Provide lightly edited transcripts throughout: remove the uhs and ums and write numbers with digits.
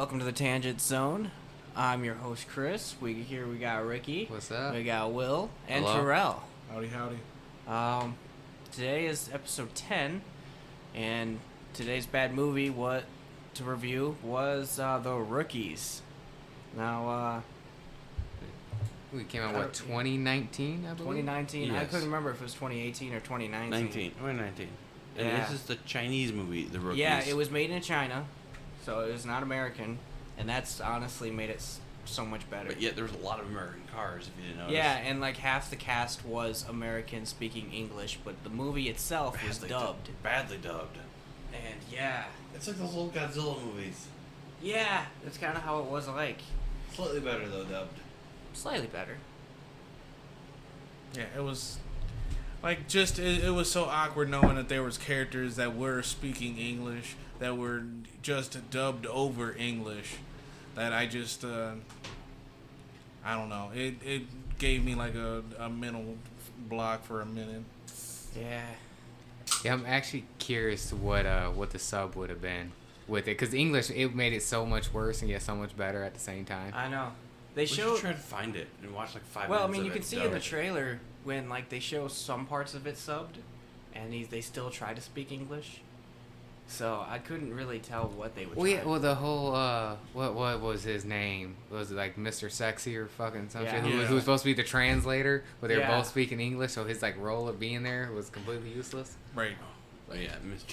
Welcome to the Tangent Zone. I'm your host, Chris. We got Ricky. What's up? We got Will and Hello. Terrell. Howdy. Today is episode 10, and today's bad movie to review was The Rookies. Now, We came out, 2019, I believe? 2019. I Yes. couldn't remember if it was 2018 or 2019. 2019. And Yeah. this is the Chinese movie, The Rookies. Yeah, it was made in China, so it was not American, and that's honestly made it so much better. But yet there was a lot of American cars, if you didn't notice. Yeah, and like half the cast was American speaking English, but the movie itself was dubbed. Badly dubbed. And yeah, It's like those old Godzilla movies. yeah, that's kind of how it was like. Slightly better, though, dubbed. Slightly better. Yeah, it was like it was so awkward knowing that there was characters that were speaking English that were just dubbed over English that I just I don't know. It gave me like a mental block for a minute. Yeah. Yeah, I'm actually curious to what the sub would have been with it, because English, it made it so much worse and yet so much better at the same time. I know. They We should showed. try to find it and watch like 5 Well, I minutes mean, you of can it see in the dubbed. trailer when like they show some parts of it subbed, and they still try to speak English. So I couldn't really tell what they would. Well, yeah, try. well, the whole, what was his name? Was it like Mr. Sexy or fucking some Yeah. shit? Who Yeah. was supposed to be the translator, but they were Yeah. both speaking English, so his like role of being there was completely useless. Right. Oh, yeah, Miss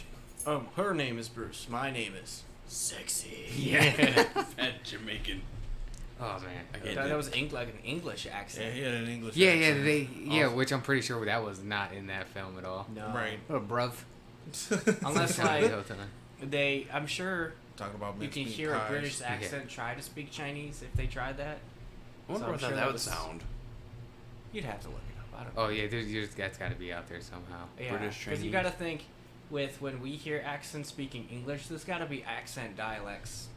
Her name is Bruce. My name is Sexy. Yeah. Fat Jamaican. Oh man. I can't That do was like an English Yeah, accent. he had an English Yeah, accent. which I'm pretty sure that was not in that film at all. No. Right. Oh, bruv. Unless Sounded like the whole time. I'm sure Talking about you can mincemeat hear a pies. British accent try to speak Chinese if they tried that. I wonder So I'm what sure that that would was- sound. You'd have to look it up. I don't know. Oh yeah, that's got to be out there somehow. Yeah, British because you Chinese. got to think with when we hear accents speaking English, there's got to be accent dialects.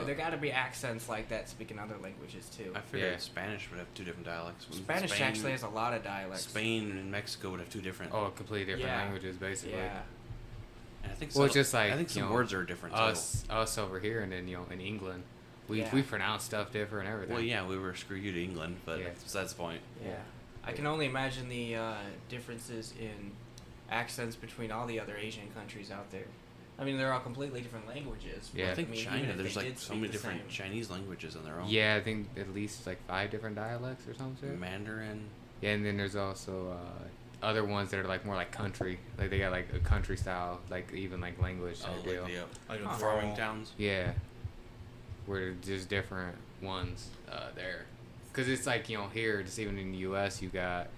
There got to be accents like that speaking other languages too. I figured Yeah. Spanish would have 2 different dialects. Spanish Spain, actually has a lot of dialects. Spain and Mexico would have 2 different. Oh, completely different Yeah. languages basically. Yeah. And I think Well, it's just like, I think some you know, words are different too. Us over here, and then in England, we Yeah. we pronounce stuff different and everything. Well, yeah, we were screw you to England, but Yeah. that's the point. Yeah. I can only imagine the differences in accents between all the other Asian countries out there. I mean, they're all completely different languages. Yeah. I think mean, even China, if there's they like did so speak many the different same. Chinese languages on their own. Yeah, I think at least like 5 different dialects or something. Mandarin. Yeah, and then there's also other ones that are like more like country, like they got like a country style, like even like language type deal. Like the Like a farming drawl. towns. Yeah, where there's different ones there, because it's like here, just even in the U.S. you got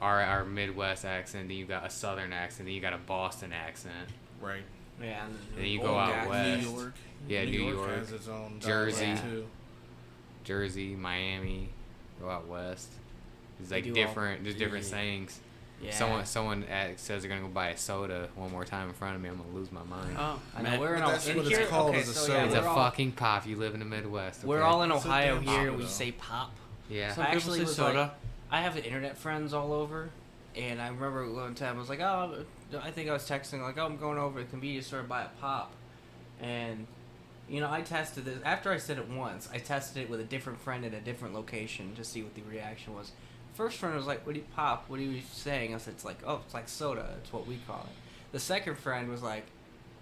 our Midwest accent, then you got a Southern accent, then you got a Boston accent. Right. Yeah. And Then you old go out guys. west. New York. Yeah, New York. has its own Jersey. dialect, too. Jersey, Miami, go out west. It's They like do all- different, just different Yeah. sayings. Yeah. Someone says they're gonna go buy a soda one more time in front of me. I'm gonna lose my mind. Oh, I know man. we're in But that's in what it's here, called, okay, is a so soda. yeah, It's we're a all, fucking pop. You live in the Midwest. We're okay? all in It's a Ohio damn here. soda. We say pop. Yeah. Some I people actually say was soda. like, I have internet friends all over, and I remember one time I was like, oh, I think I was texting like, oh, I'm going over to the convenience store to buy a pop, and I tested this after I said it once. I tested it with a different friend in a different location to see what the reaction was. First friend was like, "What do you pop? What are you saying?" I said, "It's like, oh, it's like soda. It's what we call it." The second friend was like,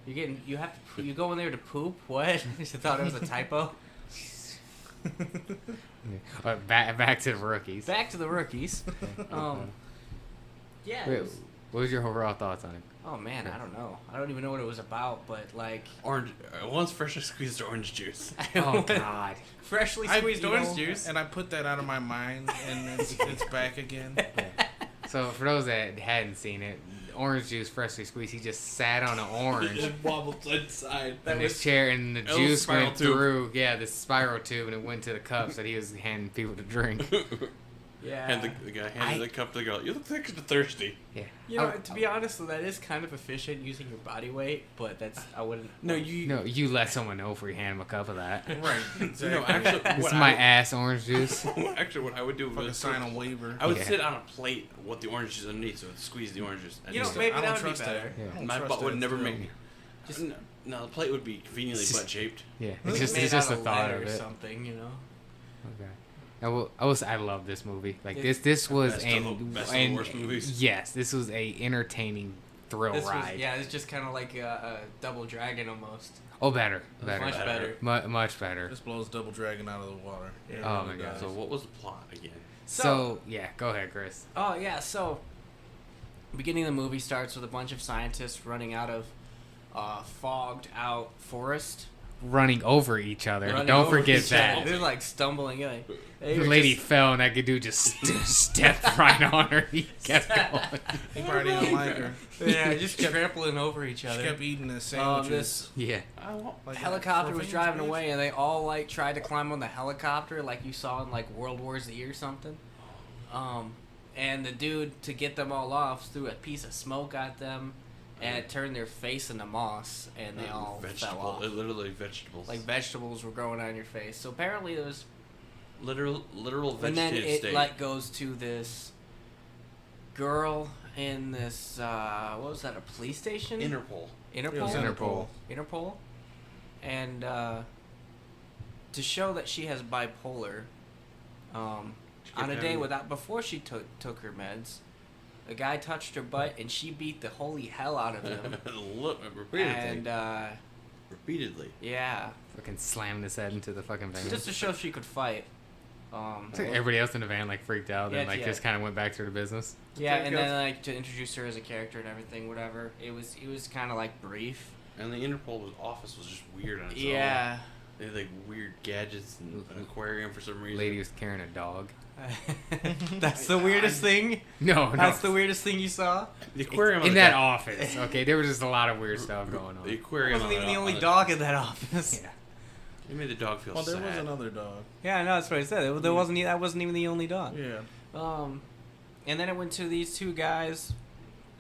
you go in there to poop? What? She thought it was a typo. But back to the rookies. Back to the rookies. Yeah. Wait, what was your overall thoughts on it? Oh man, I don't know. I don't even know what it was about, but like Orange. One's freshly squeezed orange juice. Oh God. freshly I- squeezed you orange know, juice. And I put that out of my mind, and it's back again. So for those that hadn't seen it, orange juice freshly squeezed. He just sat on an orange It wobbled inside. in his chair, and the little juice spiral went tube. through. Yeah, the spiral tube, and it went to the cups that he was handing people to drink. Yeah. And the guy handed the cup to the girl. You look extra thirsty. Yeah. To be honest, though, that is kind of efficient using your body weight, but I wouldn't. No, you. No, you let someone know before you hand him a cup of that. Right. Exactly. No, actually, This what is my I, ass orange juice. actually, what I would do Fucking was sign a waiver. I would Yeah. sit on a plate with the orange juice underneath, so it would squeeze the oranges. Maybe I don't that would be trust better. that. Yeah. I don't My trust butt would that never still. make. No, the plate would be conveniently butt shaped. Yeah, It's it's just out the of thought lead of or it. something, you know. Okay. I love this movie. Like It's this was best of the worst movies. Yes, this was a entertaining thrill This was, ride. yeah, it's just kind of like a Double Dragon almost. Oh, better. Much better. Much better. This blows Double Dragon out of the water. It Oh really my God. does. So what was the plot again? So yeah, go ahead, Chris. Oh yeah, so beginning of the movie starts with a bunch of scientists running out of fogged out forest. Running over each other. Running Don't over forget each other. that. They're like stumbling. Like, they The were lady just- fell and that dude just stepped right on her. He kept going. He probably didn't like her. yeah, just trampling over each She other. kept eating his sandwiches. This Yeah. I want Like helicopter that. was driving away, and they all like tried to climb on the helicopter, like you saw in like World War Z or something. And the dude, to get them all off, threw a piece of smoke at them, and it turned their face into moss, and they all fell off. Literally vegetables. Like vegetables were growing on your face. So apparently there was, literal and then vegetative it state. like goes to this girl in this what was that, a police station? Interpol. It was Interpol. Interpol. Interpol, and to show that she has bipolar, on a day before she took her meds, a guy touched her butt and she beat the holy hell out of him. Look, repeatedly. And repeatedly. yeah, Fucking slammed his head into the fucking van. just to show she could fight. It's like everybody else in the van like freaked out and like yeah. just kind of went back to their business. Yeah, Okay, and go. then like to introduce her as a character and everything, whatever. It was kind of like brief. And the Interpol office was just weird on its own. Yeah. They had like weird gadgets and an aquarium for some reason. Lady was carrying a dog. That's the weirdest thing. No, That's the weirdest thing you saw. The aquarium in on that the office. Okay, there was just a lot of weird stuff going The on. aquarium Wasn't on even the only on dog in that office. Yeah. It made the dog feel Well, there sad. was another dog. Yeah, I know, that's what I said. There wasn't. That wasn't even the only dog. Yeah. And then it went to these two guys,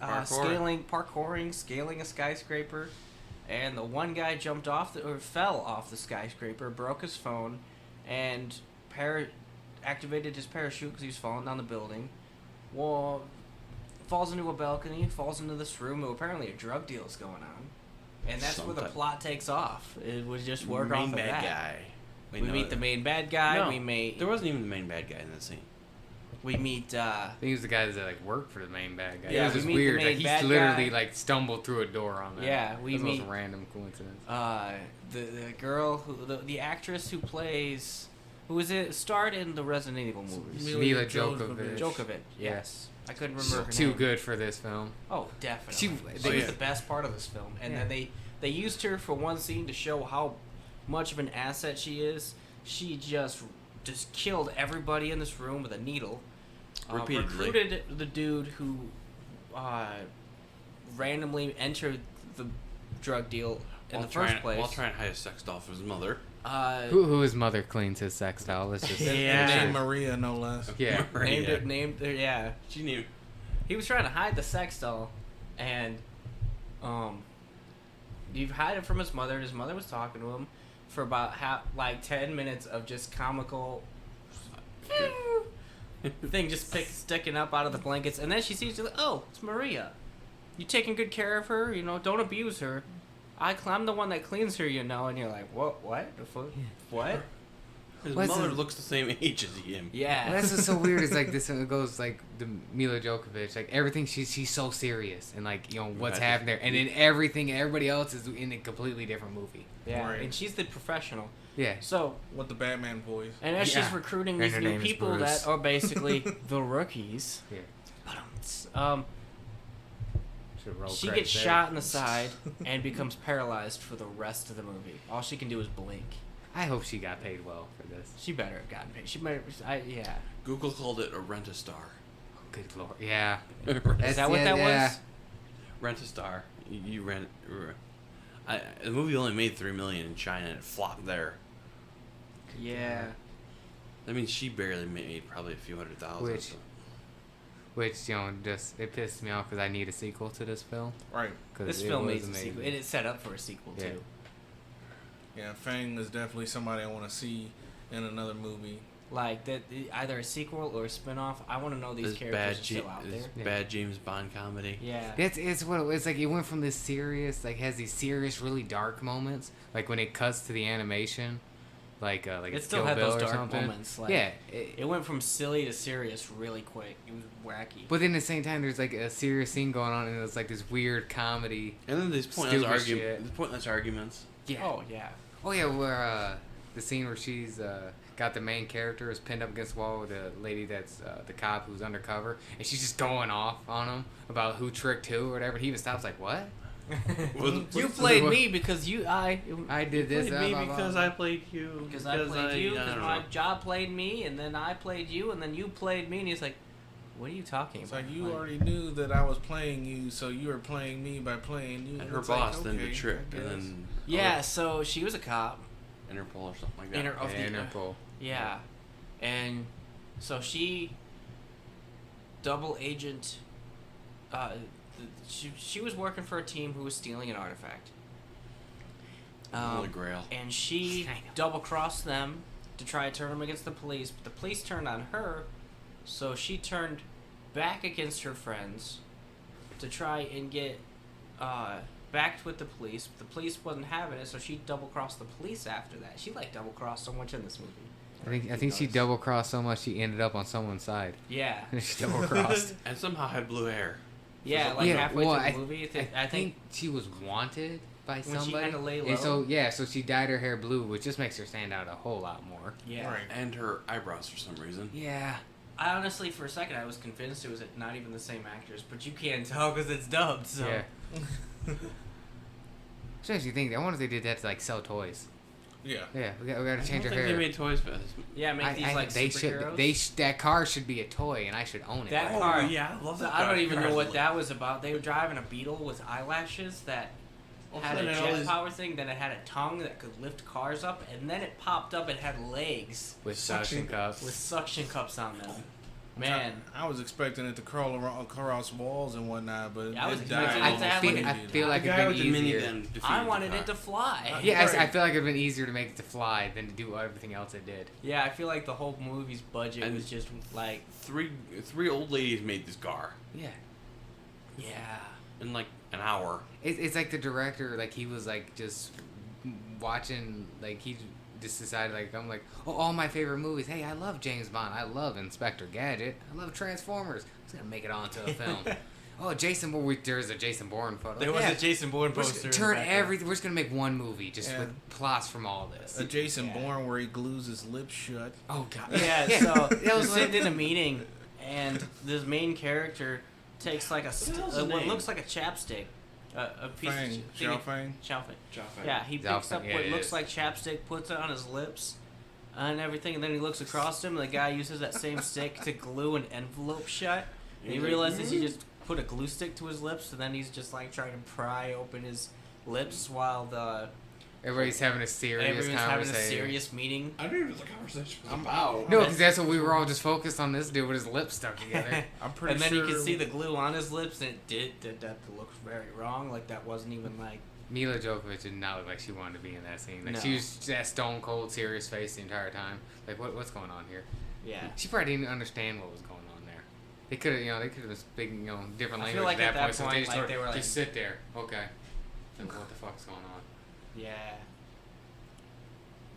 parkouring, scaling a skyscraper, and the one guy jumped off or fell off the skyscraper, broke his phone, and activated his parachute because he was falling down the building. Well, falls into a balcony, falls into this room. Where apparently a drug deal is going on, and that's where the plot takes off. It would just work off main of bad that. guy. We meet the main bad guy. No, We meet. There wasn't even the main bad guy in that scene. We meet. I think he was the guy that like worked for the main bad guy. Yeah, it was we just meet the weird. main Like, he bad literally guy. like stumbled through a door on that. Yeah, we That's the meet- most random coincidence. The girl the actress who plays starred in the Resident Evil movies. Mila Djokovic. Djokovic. Yes, I couldn't remember her Too name. good for this film. Oh, definitely. She- She was yeah. the best part of this film, and Yeah. then they used her for one scene to show how much of an asset she is. She just killed everybody in this room with a needle. Repeatedly. Recruited the dude who randomly entered the drug deal in the first place. While trying to hide a sex doll from his mother. Who his mother cleans his sex doll? Let's just Yeah. Named Maria, no less. yeah. named her, yeah. She knew. He was trying to hide the sex doll, and you hide it from his mother. His mother was talking to him for about 10 minutes of just comical thing, just sticking up out of the blankets, and then she sees you like, oh, it's Maria. You taking good care of her, don't abuse her. I'm the one that cleans her, and you're like, what? The fuck? What? His What's mother it- looks the same age as him. Yeah. Well, that's what's so weird. Is like this one goes like the Mila Djokovic, like everything she's so serious and like what's Right. happening there, and then everybody else is in a completely different movie. Yeah, Right. and she's the professional. Yeah. So, With the Batman voice. and as she's Yeah. recruiting And these her new name is people Bruce. that are basically the rookies, Yeah. Should roll she credits gets there. shot in the side and becomes paralyzed for the rest of the movie. All she can do is blink. I hope she got paid well for this. She better have gotten paid. She might. Yeah. Google called it a rent-a-star. Good lord. Yeah. Is that what that was? Rent-a-star. You rent. The movie only made $3 million in China and it flopped there. Yeah. That means she barely made probably a few $100,000. Which just it pissed me off because I need a sequel to this film. Right. This film needs a sequel, and it's set up for a sequel Yeah. too. Yeah, Fang is definitely somebody I want to see in another movie. like that either a sequel or a spin-off. I want to know these characters are still out there. Bad James Bond comedy. Yeah. It's what it's like. It went from this serious, like has these serious, really dark moments, like when it cuts to the animation, like it it's still Kill had Bill those or dark something. moments. Like, Yeah, it went from silly to serious really quick. It was wacky. but then at the same time, there's like a serious scene going on, and it's like this weird comedy. And then these Stupid shit. pointless arguments. Yeah. Oh yeah. Oh yeah, where the scene where she's got the main character is pinned up against the wall with the lady that's the cop who's undercover, and she's just going off on him about who tricked who or whatever. He even stops like, "What? You played me because I did this Played me blah, blah, because blah. I played you. Because I played you, I because don't my know. job played me, and then I played you, and then you played me, and he's like, what are you talking It's about? like you already knew that I was playing you, so you were playing me by playing you. And her It's like, boss then okay, did trick, I and guess. then Yeah, so she was a cop. Interpol or something like that. Of the Interpol. Yeah. And so she double agent she was working for a team who was stealing an artifact. Holy Grail. And she double crossed them to try to turn them against the police, but the police turned on her, so she turned back against her friends to try and get backed with the police. But the police wasn't having it, so she double crossed the police after that. She like double crossed so much in this movie. I think she double crossed so much she ended up on someone's side. Yeah. She double crossed. And somehow had blue hair. Yeah, like halfway well, through the movie, I think she was wanted by when somebody. she had to lay low. And so she dyed her hair blue, which just makes her stand out a whole lot more. Yeah. Right. And her eyebrows for some reason. Yeah. I honestly, for a second, I was convinced it was not even the same actors, but you can't tell because it's dubbed. So. Yeah. So as you think, I wonder if they did that to like sell toys. Yeah. Yeah, we got to I change don't her think hair. they made toys for this. Yeah, make these like they superheroes. should that car should be a toy, and I should own it. That Oh, car. yeah, I love that I don't car. even know Car's what lit. that was about. They were driving a Beetle with eyelashes that had a then all jet these- power thing. Then it had a tongue that could lift cars up, and then it popped up. It had legs with suction cups. with suction cups on them. Man, I was expecting it to crawl across walls and whatnot, but Yeah, I was it expecting died. it to have feel, like I feel like the it'd guy been with the mini easier. then defeated I the wanted car. it to fly. Yeah, Right. I feel like it'd been easier to make it to fly than to do everything else it did. Yeah, I feel like the whole movie's budget And- was just like, Three old ladies made this car Yeah. yeah. in like an hour. It's like the director, like he was like just watching, like he just decided like I'm like, oh, all my favorite movies. Hey, I love James Bond. I love Inspector Gadget. I love Transformers. I was gonna make it onto a film. Oh, Jason Bourne. There's a Jason Bourne photo. There was Yeah. a Jason Bourne We're just poster. gonna turn everything. We're just gonna make one movie just Yeah. with plots from all this. A Jason Yeah. Bourne where he glues his lips shut. Oh god. Yeah, so that they're was sitting in a meeting, and this main character takes like hell's his what name? looks like a chapstick, a piece Fang. of Xiao Fang. Xiao Fang. Yeah, he Xiao picks up Fang, yeah, what it looks is. like chapstick, puts it on his lips, and everything, and then he looks across him, and the guy uses that same stick to glue an envelope shut. And he He's like, realizes he just put a glue stick to his lips, and then he's just like trying to pry open his lips while the Everybody's having a serious everyone's having conversation. a serious meeting. I don't even know what the conversation was about. No, because that's what we were all just focused on. This dude with his lips stuck together. I'm pretty And then sure. you can see the glue on his lips, and it did that look very wrong. Like that wasn't even like. Mila Djokovic did not look like she wanted to be in that scene. Like No. she was that stone cold serious face the entire time. Like what's going on here? Yeah. She probably didn't understand what was going on there. They could have been speaking different I language feel like at at that that point. So point, they just, like, they were like- just sit there. Okay. Like, what the fuck's going on? Yeah.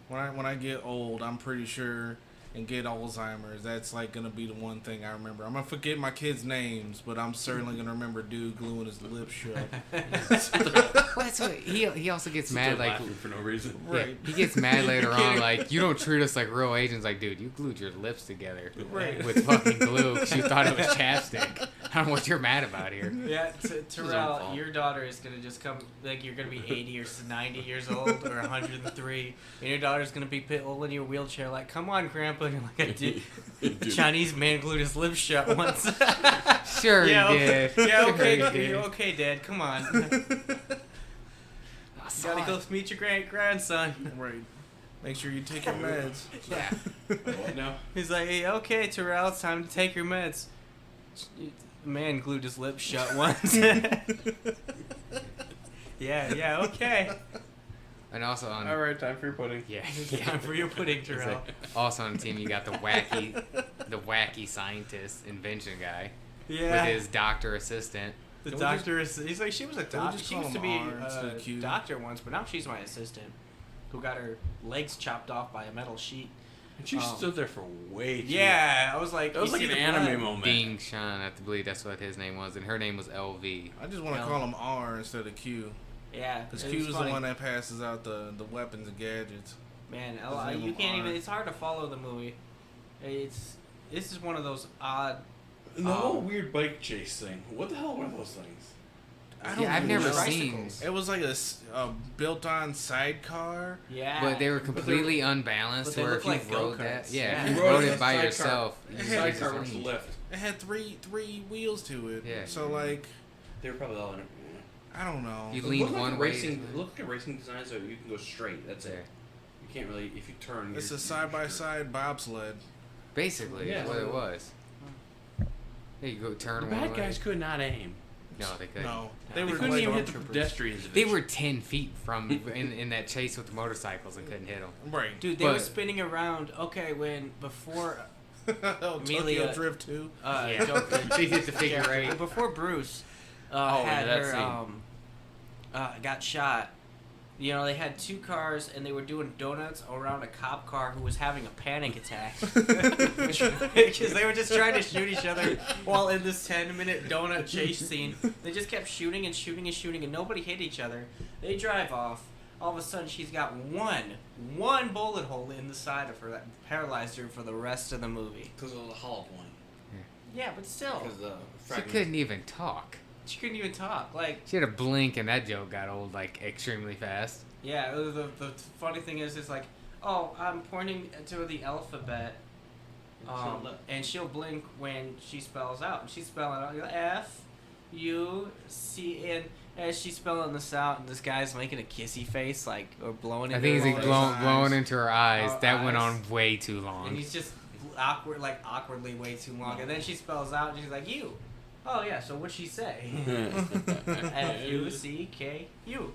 when I get old, I'm pretty sure, and get Alzheimer's, that's like gonna be the one thing I remember. I'm gonna forget my kids' names, but I'm certainly gonna remember dude gluing his lips shut. Well, that's what he also gets mad like. laughing for no reason. Yeah, Right. he gets mad later on, like, you don't treat us like real agents. Like, dude, you glued your lips together Right. with fucking glue because you thought it was chapstick. I don't know what you're mad about here. Yeah, own Terrell, fault. your daughter is gonna just come. Like you're gonna be 80 or 90 years old or 103, and your daughter's gonna be in your wheelchair. Like, come on, Grandpa. And you're like, I did. Dude. Chinese man glued his lips shut once. Sure yeah, he okay. did. Yeah, Sure okay. he did. Okay, Dad. Come on. Gotta go meet your grandson. Right. Make sure you take your meds. Yeah. What now? He's like, hey, okay, Terrell, it's time to take your meds. The man glued his lips shut once. yeah, okay. And also on All right, time for your pudding. yeah, It's time for your pudding, It's Terrell. like, also on the team you got the wacky scientist invention guy Yeah. with his doctor assistant. The Can we doctor is. He's like, she was a Can we doctor. just She call used to him be R instead of a Q? doctor once, but now she's my assistant, who got her legs chopped off by a metal sheet. And she stood there for way too Yeah, I was like, That was you like see an the anime blood? moment. Ding Shan, I believe that's what his name was, and her name was LV. I just want to No. call him R instead of Q. Yeah, Because it Q was is the funny. one that passes out the weapons and gadgets. Man, His name you was can't R. even. It's hard to follow the movie. This is one of those odd. And the whole weird bike chase thing. What the hell were those things? I don't Yeah, I've know. never Tricycles. seen. It was like a built-on sidecar. Yeah, But they were But they completely unbalanced. but they Where look if you like rode go-karts. that, yeah, Yeah. if you You rode rode a it by sidecar. yourself, It you had just Sidecar use with it. lift. It had three wheels to it. Yeah. So like, They were probably all in it. I don't know. You It lean looked like one a way. racing. It looked like a racing design, so you can go straight. That's Yeah. it. You can't really, if you turn. It's you're- a side-by-side bobsled. Basically, Yeah. that's what it was. Yeah, you go turn The one bad way. guys could not aim. No, they couldn't. No, They, they were couldn't like even hit the stormtroopers. pedestrians. They were 10 feet from in that chase with the motorcycles and couldn't hit them. right. dude, they were but- spinning around. Okay, when before Tokyo Amelia- Drift 2. Yeah. Joker- She did the figure yeah, eight. before Bruce Oh, had yeah, that her scene. got shot. You know, they had two cars and they were doing donuts around a cop car who was having a panic attack. Because they were just trying to shoot each other while in this 10-minute donut chase scene. They just kept shooting and shooting and shooting and nobody hit each other. They drive off. All of a sudden, she's got one bullet hole in the side of her that paralyzed her for the rest of the movie. Because of the hollow point. Yeah, but still. Because the She fragments. couldn't even talk. She couldn't even talk. Like, She had a blink, and that joke got old like extremely fast. yeah, the funny thing is, it's like, oh, I'm pointing to the alphabet, and she'll blink when she spells out. And she's spelling out F, U, C, and as she's spelling this out, and this guy's making a kissy face, like, or blowing I into think her he's face. blowing into her eyes. Oh, That went eyes. on way too And long. he's just awkwardly way too long. And then she spells out, and she's like, you. Oh, yeah, so what'd she say? F-U-C-K-U.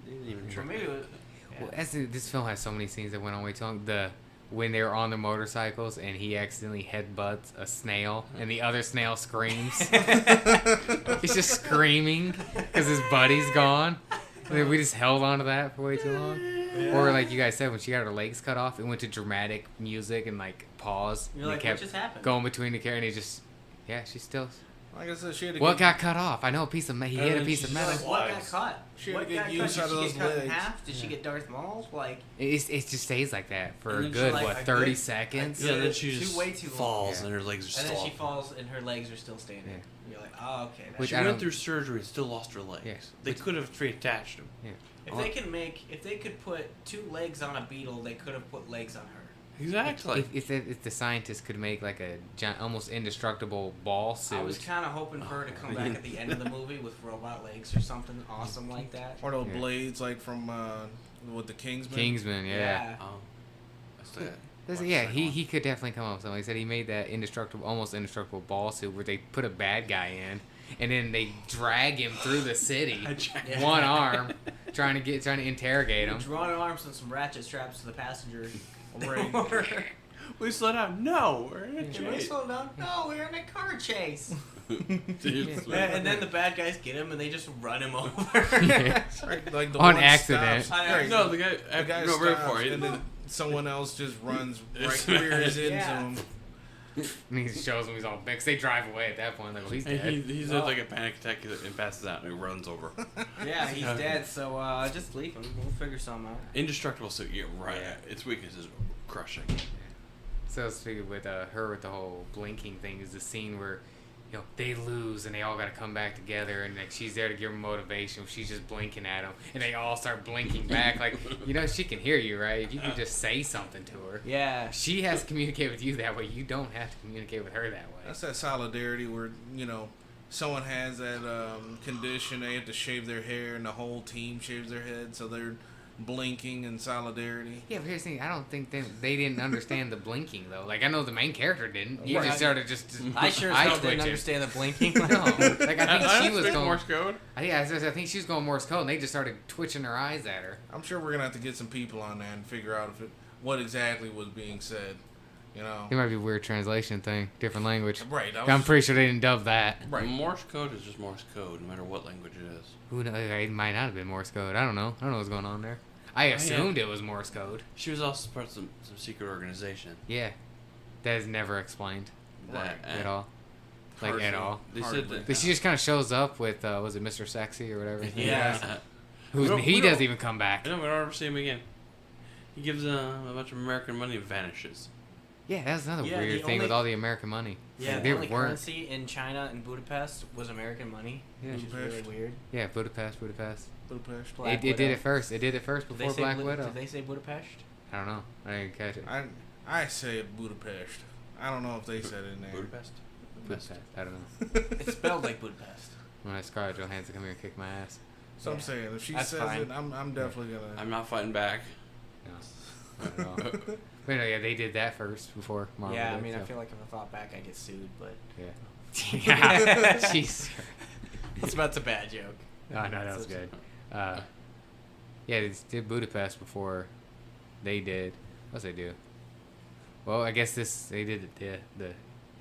Didn't even For try. me, it was, Well, this film has so many scenes that went on way too long. When they were on their motorcycles and he accidentally headbutts a snail and the other snail screams. He's just screaming because his buddy's gone. I mean, we just held on to that for way too long. Or like you guys said, when she got her legs cut off, it went to dramatic music and like pause. You're and like, it kept what just happened? going between the characters. And he just, yeah, she's still. Like I said, she had to What get, got cut off? I know a piece of he And hit a then piece of she's metal. like, What got Lives. cut? She had What to get got cut? use Did out she of get those cut in legs. half? Did she get Darth Maul? Like, It just stays like that for And a then good, she, like, what, a 30 good- seconds? Yeah, then she Too- just way too long. falls Yeah. and her legs are and still then she up. falls and her legs are still standing. Yeah. You're like, oh, okay. Which She I went don't- through surgery and still lost her legs. Yeah. They Which- could have reattached them. Yeah. if they could put two legs on a beetle, they could have put legs on her. Exactly. If the scientists could make like a giant, almost indestructible ball suit. I was kind of hoping for her to come back at the end of the movie with robot legs or something awesome like that. or those Yeah. blades like from with the Kingsman. Kingsman, yeah. Oh. That's that. Yeah, he could definitely come up with something. He said he made that almost indestructible ball suit where they put a bad guy in, and then they drag him through the city, Yeah. one arm, trying to interrogate him. Drawn arms and some ratchet straps to the passenger. Right. We slow down. No, we're in a Can we chase. slow down? No, we're in a car chase. Seriously. And then the bad guys get him and they just run him over. Yeah. Like the On one accident. stops- On right, No, the guy. the guy no, right stops, for it. and then someone else just runs It's- right rears into Yeah. him. And he shows him he's all big. 'Cause they drive away at that point. Like, well, he's And dead. he's Oh. had like a panic attack and passes out and he runs over. Yeah, he's dead, so just leave him. We'll figure something out. Indestructible suit. Yeah, right. Yeah. Its weakness is crushing. So speaking with her with the whole blinking thing is the scene where, you know, they lose and they all got to come back together and like she's there to give them motivation. She's just blinking at them and they all start blinking back. Like, you know, she can hear you, right? If you can just say something to her, Yeah. she has to communicate with you that way. You don't have to communicate with her that way. That's that solidarity where, you know, someone has that condition, they have to shave their hair, and the whole team shaves their head, so they're blinking in solidarity. Yeah, but here's the thing. I don't think they didn't understand the blinking though. Like I know the main character didn't. He Right. just started just I sure as eye hell didn't twitching. understand the blinking. No, like I think she was speak going Morse code. I think she was going Morse code, and they just started twitching their eyes at her. I'm sure we're gonna have to get some people on that and figure out what exactly was being said. You know, It might be a weird translation thing, different language. right? I'm pretty sure they didn't dub that. Right. Morse code is just Morse code, no matter what language it is. Who knows? It might not have been Morse code. I don't know. I don't know what's going on there. I assumed it was Morse code. She was also part of some secret organization. Yeah, that is never explained That, at all. Like at all. They said that. But she just kind of shows up with was it Mr. Sexy or whatever? Yeah. He doesn't even come back. I know, we don't ever see him again. He gives a bunch of American money and vanishes. Yeah, that's another Yeah, weird the thing with only- all the American money. Yeah, they the only weren't. currency in China and Budapest was American money, Yeah. which is really Budapest. weird. Yeah, Budapest. Budapest. Black It did Widow. it first. It did it first Did before say Black Widow. Did they say Budapest? I don't know. I didn't catch it. I say Budapest. I don't know if they said it in there. Budapest. Budapest. I don't know. It's spelled like Budapest. When I Scarlett Johansson come here and kick my ass. So I'm Yeah. saying if she That's says fine. it, I'm definitely gonna. I'm not fighting back. No, not at all. But no, yeah, they did that first before Marvel. Yeah, I did, mean, so. I feel like if I fought back, I'd get sued, but Yeah. Jeez. that's a bad joke. Oh, no, that was good. Yeah, they did Budapest before they did. What's they do? Well, I guess they did the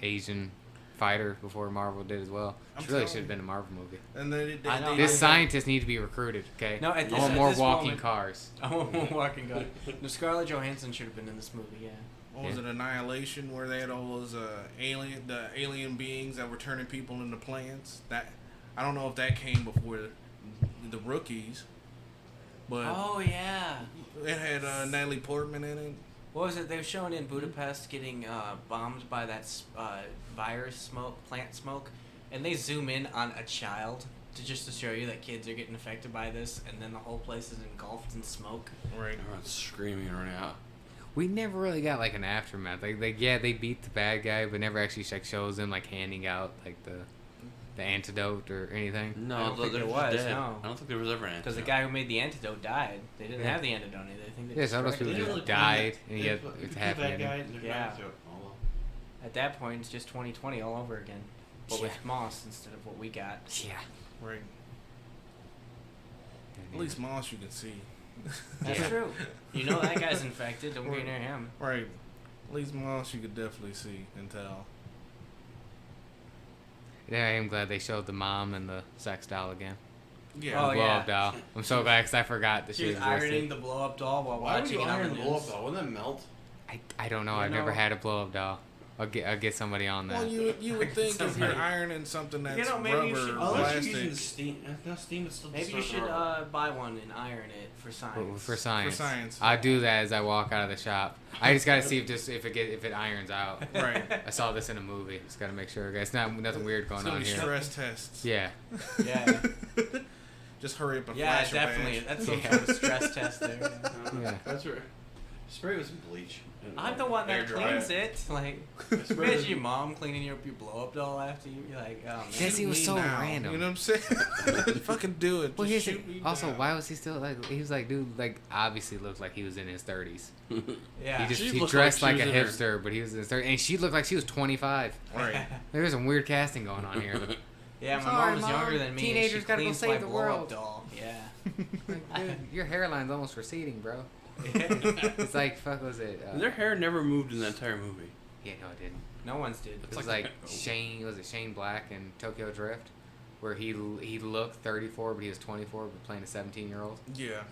Asian fighter before Marvel did as well. I'm It really telling should have you. been a Marvel movie. And then I know. This scientist needs to be recruited, okay? No, at I this- want at more this walking moment- cars. I want more walking gun. No, Scarlett Johansson should have been in this movie, yeah. What was it, Annihilation, where they had all those alien beings that were turning people into plants? That I don't know if that came before the Rookies, but Oh, yeah. it had Natalie Portman in it. What was it? They were showing in Budapest getting bombed by that virus smoke, plant smoke, and they zoom in on a child to show you that kids are getting affected by this, and then the whole place is engulfed in smoke. Right. Everyone's screaming and running out. We never really got like an aftermath. Like yeah, they beat the bad guy, but never actually like shows them like handing out like the antidote or anything. No, I don't think they're there just was, dead. no. I don't think there was ever an Because the antidote. guy who made the antidote died. They didn't Yeah. have the antidote. They think they Yeah, some of those destroyed people it. just died, and he had it's happening. Yeah. At that point, it's just 2020 all over again, but Yeah. with Moss instead of what we got. Yeah. Right. At least Moss you can see. That's Yeah. true. You know that guy's infected. Don't get near him. Right. At least Moss you could definitely see and tell. Yeah, I am glad they showed the mom and the sex doll again. Yeah. Oh, The yeah. blow-up doll. I'm so glad because I forgot that She she was existed. ironing the blow-up doll while Why would watching you it on iron the the blow news. up though? Wouldn't that melt? I don't know. You I've never know- had a blow-up doll. I'll get somebody on that. Well, you would think if you're Somebody- ironing something that's know, maybe you rubber should- or Unless you're plastic using steam. No, steam is still Maybe you should buy one and iron it for science. For science. For science. I do that as I walk out of the shop. I just gotta see if it irons out. Right. I saw this in a movie. Just gotta make sure. It's not nothing weird It's going gonna on be here. stress tests. Yeah. Yeah. Just hurry up and Yeah, flash a definitely. badge. That's some kind of stress test there. Yeah. That's right. Spray with some bleach. and, I'm the one that air dry cleans it. Like, imagine your mom cleaning your blow-up doll after you. You're like, oh man. Yes, he was Me so now. random. You know what I'm saying? Fucking do it. Well, Just here's shoot me also down. why was he still like? He was like, dude, like obviously looked like he was in his 30s. Yeah. He She looked dressed like like, she a was in hipster, but he was in his 30s, and she looked like she was 25. Right. There was some weird casting going on here. Yeah, my Sorry, mom was Mom. younger than me. Teenagers and she gotta go cleans save my the blow-up world. doll. Yeah. Like, dude, your hairline's almost receding, bro. It's like fuck was it? Their hair never moved in the entire movie. Yeah, no, it didn't. No one's did. It It's was like like Shane. Was it Shane Black in Tokyo Drift, where he looked 34, but he was 24, but playing a 17-year-old. Yeah.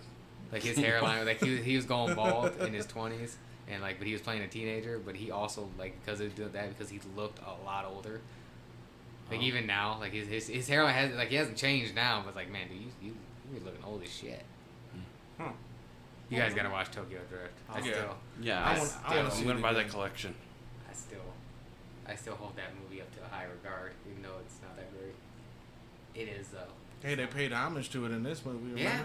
Like his hairline, like he was going bald in his 20s, and like but he was playing a teenager, but he also like because he looked a lot older. Like Oh. even now, like his hairline has like he hasn't changed now, but like man, dude, you're looking old as shit. Huh. You guys gotta watch Tokyo Drift. I Yeah. still, Yeah, I wanna I'm see gonna it buy that again. collection. I still hold that movie up to a high regard, even though it's not that great. It is though. Hey, they paid homage to it in this movie. Remember? Yeah.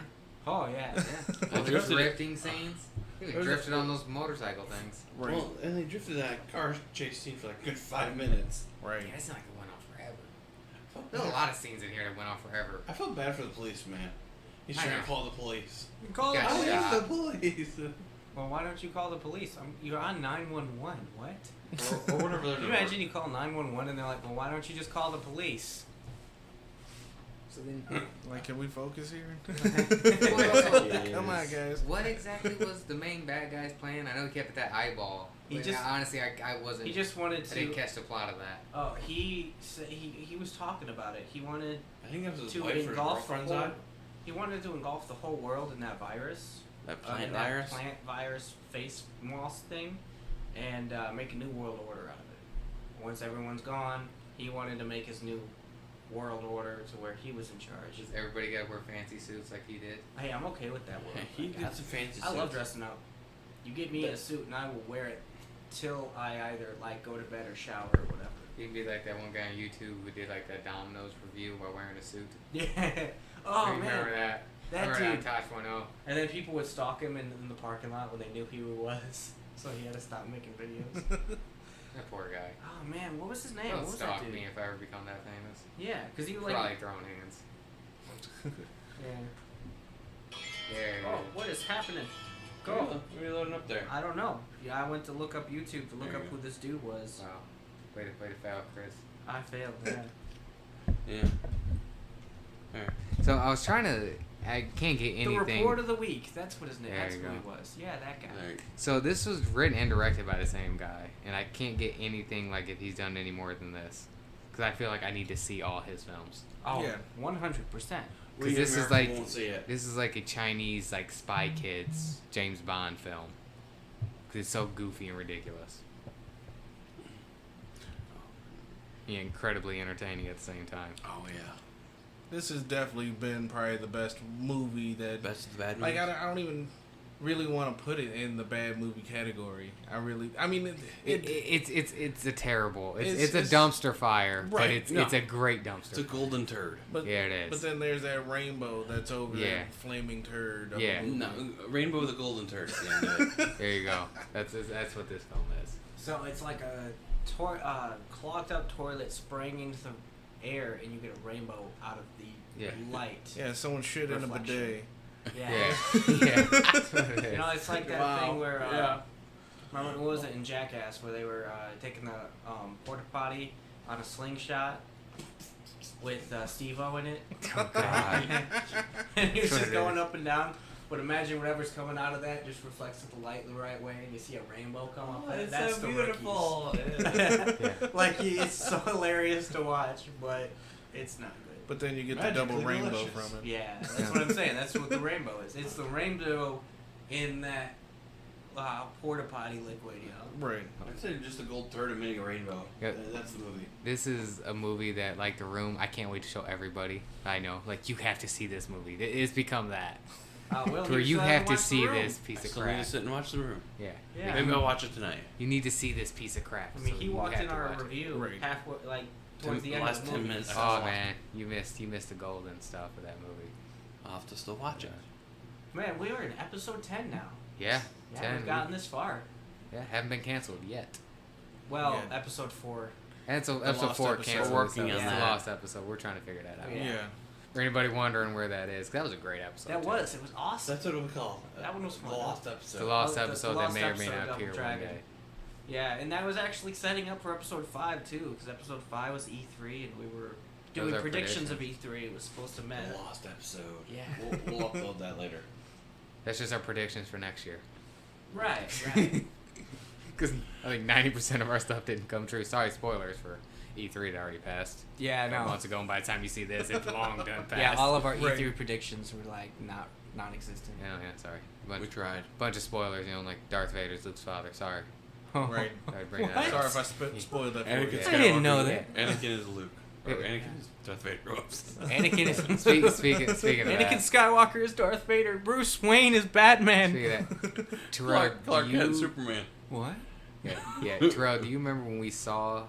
Oh yeah. Yeah. They Those drifted it. drifting scenes. He drifted on those motorcycle things. Right. Well, and they drifted that car chase scene for like a good 5 minutes. Right. Yeah, it's not like it went on forever. There's a lot of scenes in here that went on forever. I felt bad for the police, man. He's I trying know. to call the police. Call the Yeah. police. Yeah. the police. Well, why don't you call the police? You're on 911. What? or whatever they're Can you imagine you call 911 and they're like, well, why don't you just call the police? Like, can we focus here? Well, Come on, guys. what exactly was the main bad guy's plan? I know he kept that eyeball. He But just- honestly, I wasn't. He just wanted I didn't to. catch the plot of that. Oh, he was talking about it. He wanted I think that was his to wife or his engulf the girlfriend's whole. eye. He wanted to engulf the whole world in that virus. That plant in virus. That plant virus face moss thing, and make a new world order out of it. Once everyone's gone, he wanted to make his new world order to where he was in charge. Does everybody got to wear fancy suits like he did? Hey, I'm okay with that world. He Like, did some fancy. I love suits. dressing up. You get me in a suit and I will wear it till I either like go to bed or shower or whatever. You can be like that one guy on YouTube who did like that Domino's review while wearing a suit. Yeah. Oh You remember man. that? That remember dude. that on Tosh 1.0? And then people would stalk him in the parking lot when they knew who he was. So he had to stop making videos. That poor guy. Oh man, what was his name? Don't What was that stalk dude? me if I ever become that famous. Yeah, because he was like. Probably throwing hands. Yeah. Yeah. Oh, what is happening? Go. Go. What are you loading up there? I don't know. Yeah, I went to look up YouTube to look There up you who this dude was. Wow. Way to fail, Chris. I failed. Yeah. Yeah. Alright. So I was trying to. I can't get The anything. report of the week. That's what his name. There That's you who he go. was. Yeah, that guy. Alright. So this was written and directed by the same guy, and I can't get anything like if he's done any more than this, because I feel like I need to see all his films. Oh, Yeah. 100%. Because We this is Americans like won't see it. this is like a Chinese like Spy Kids James Bond film, because it's so goofy and ridiculous. Yeah, incredibly entertaining at the same time. Oh yeah. This has definitely been probably the best movie that. Best of the bad Like, movies. I don't even really want to put it in the bad movie category. I mean, It's a terrible. It's It's- a dumpster fire, but Right, it's no. a great It's dumpster. a golden turd. but Yeah, it is. But then there's that rainbow that's over Yeah. that flaming turd. Of Yeah. a movie. No, Rainbow with a golden turd. At the end of it. There you go. That's what this film is. So it's like a clogged up toilet spraying into the air, and you get a rainbow out of the Yeah. light. Yeah, someone shit in a Reflection. bidet. Yeah. Yeah. That's what it is. You know, it's like that Wow. thing where. Yeah. Remember, what was it in Jackass where they were taking the porta potty on a slingshot with Steve-O in it? Oh God. And he was That's what just it going is. up and down. But imagine whatever's coming out of that just reflects the light the right way, and you see a rainbow come up. That's the Rookies. Like, it's so hilarious to watch, but it's not good. But then you get the Magically double rainbow delicious. from it. Yeah, that's what I'm saying. That's what the rainbow is. It's the rainbow in that porta potty liquid, you know. Right. I'd say just a gold turd emitting a rainbow. Yeah. That's the movie. This is a movie that, like The Room, I can't wait to show everybody. I know, like you have to see this movie. It's become that Will, where you still have haven't to watched The see Room. this I piece of still need to crap. sit and watch The Room. Yeah. Yeah. Maybe I'll watch it tonight. You need to see this piece of crap. I mean, so he you walked have in to our watch it. review Right. halfway, like towards the The end last of the 10 movie. minutes. Oh man, you missed the golden stuff of that movie. I'll have to still watch it. Man, we are in episode 10 now. Yeah, Yeah, 10. we've gotten this far. Yeah, haven't been canceled yet. Well, Yeah. episode 4. And so The episode lost 4 episode. canceled. We're working so on it's the that. lost episode. We're trying to figure that out. Yeah. Yeah. For anybody wondering where that is, 'cause that was a great episode. That too. was. It was awesome. That's what it was called. That one was fun. The lost the episode. lost the episode lost that may or may episode, not Double appear one Dragon. day. Yeah, and that was actually setting up for episode 5 too, because episode 5 was E3, and we were doing our predictions of E3. It was supposed to The met. lost episode. Yeah. We'll upload that later. That's just our predictions for next year. Right, right. Because I think 90% of our stuff didn't come true. Sorry, spoilers for E3 that already passed. Yeah, A couple months ago, and by the time you see this, it's long done past. Yeah, all of our Right. E3 predictions were like non-existent. Yeah, sorry. We tried. Bunch of spoilers, like Darth Vader's Luke's father. Sorry. Right. Sorry to bring that What? up. Sorry if I spoiled that for Anakin you. Yeah. I didn't know Skywalker- that. Anakin is Luke. Or Yeah. Anakin is Darth Vader. Oops. Anakin is Speaking of Anakin that. Skywalker is Darth Vader. Bruce Wayne is Batman. Speaking of that. Terrell, Clark do Kent, you, Superman. What? yeah, Terrell, do you remember when we saw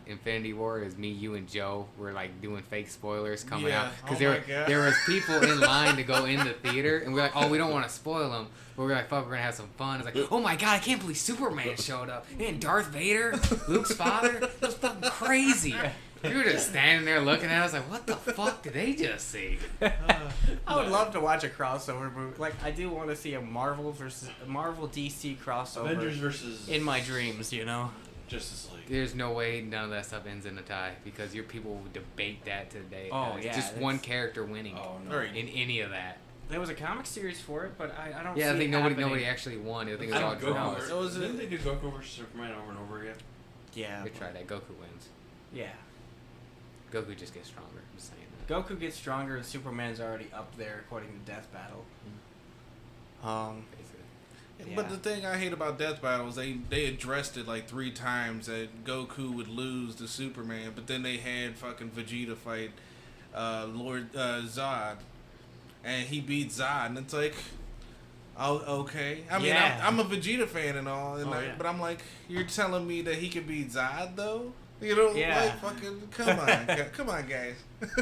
Infinity War? It was me, you, and Joe were like doing fake spoilers coming Yeah. out because Oh my God. there was people in line to go in the theater, and we're like, oh, we don't want to spoil them, but we're like, fuck, we're gonna have some fun. It's like, oh my god, I can't believe Superman showed up and Darth Vader, Luke's father. It was fucking crazy. We were just standing there looking at us like, what the fuck did they just see? I would love to watch a crossover movie. Like, I do want to see a Marvel DC crossover Avengers versus in my dreams, you know? Justice League. There's no way none of that stuff ends in a tie because your people will debate that today. Oh, It's yeah, just one character winning. Oh no. Right. In any of that. There was a comic series for it, but I don't. Yeah, see I think it nobody happening. actually won. I think it was I all don't know. draws. It was Didn't they do Goku versus Superman over and over again? Yeah. They try that. Goku wins. Yeah. Goku just gets stronger. I'm just saying that. Goku gets stronger, and Superman's already up there according to Death Battle. Basically. But the thing I hate about Death Battle is they addressed it like 3 times that Goku would lose to Superman, but then they had fucking Vegeta fight Lord Zod, and he beat Zod, and it's like, oh, okay. I mean, Yeah. I'm a Vegeta fan and all, and Oh, yeah. but I'm like, you're telling me that he could beat Zod though? You know, Yeah. like fucking come on, come on, guys.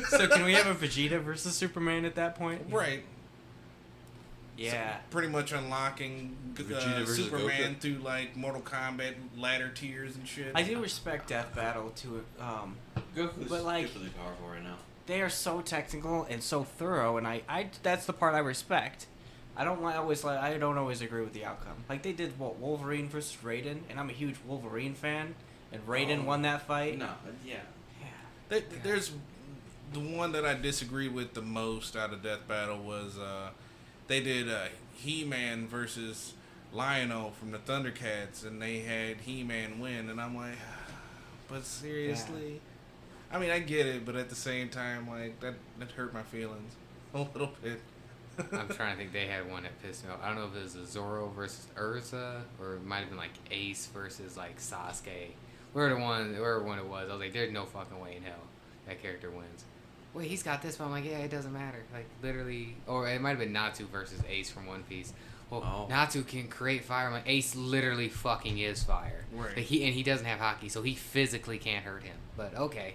So can we have a Vegeta versus Superman at that point? Right. Yeah. Pretty much unlocking Vegeta versus Superman Goku. through like Mortal Kombat ladder tiers and shit. I do respect Death Battle to Goku's But, like- stupidly powerful right now. they are so technical and so thorough, and I that's the part I respect. I don't always agree with the outcome. Like they did Wolverine versus Raiden, and I'm a huge Wolverine fan, and Raiden Oh. won that fight. No, yeah. Yeah. There's the one that I disagree with the most out of Death Battle was they did He-Man versus Lion-O from the Thundercats, and they had He-Man win, and I'm like, but seriously? I mean, I get it, but at the same time, like that hurt my feelings a little bit. I'm trying to think. They had one that pissed me off. I don't know if it was a Zoro versus Urza, or it might have been like Ace versus like Sasuke. Whoever one it was, I was like, there's no fucking way in hell that character wins. Wait, he's got this, but I'm like, yeah, it doesn't matter. Like literally, or it might have been Natsu versus Ace from One Piece. Well, Oh. Natsu can create fire. I'm like, Ace literally fucking is fire. Right. Like, he doesn't have hockey, so he physically can't hurt him. But okay.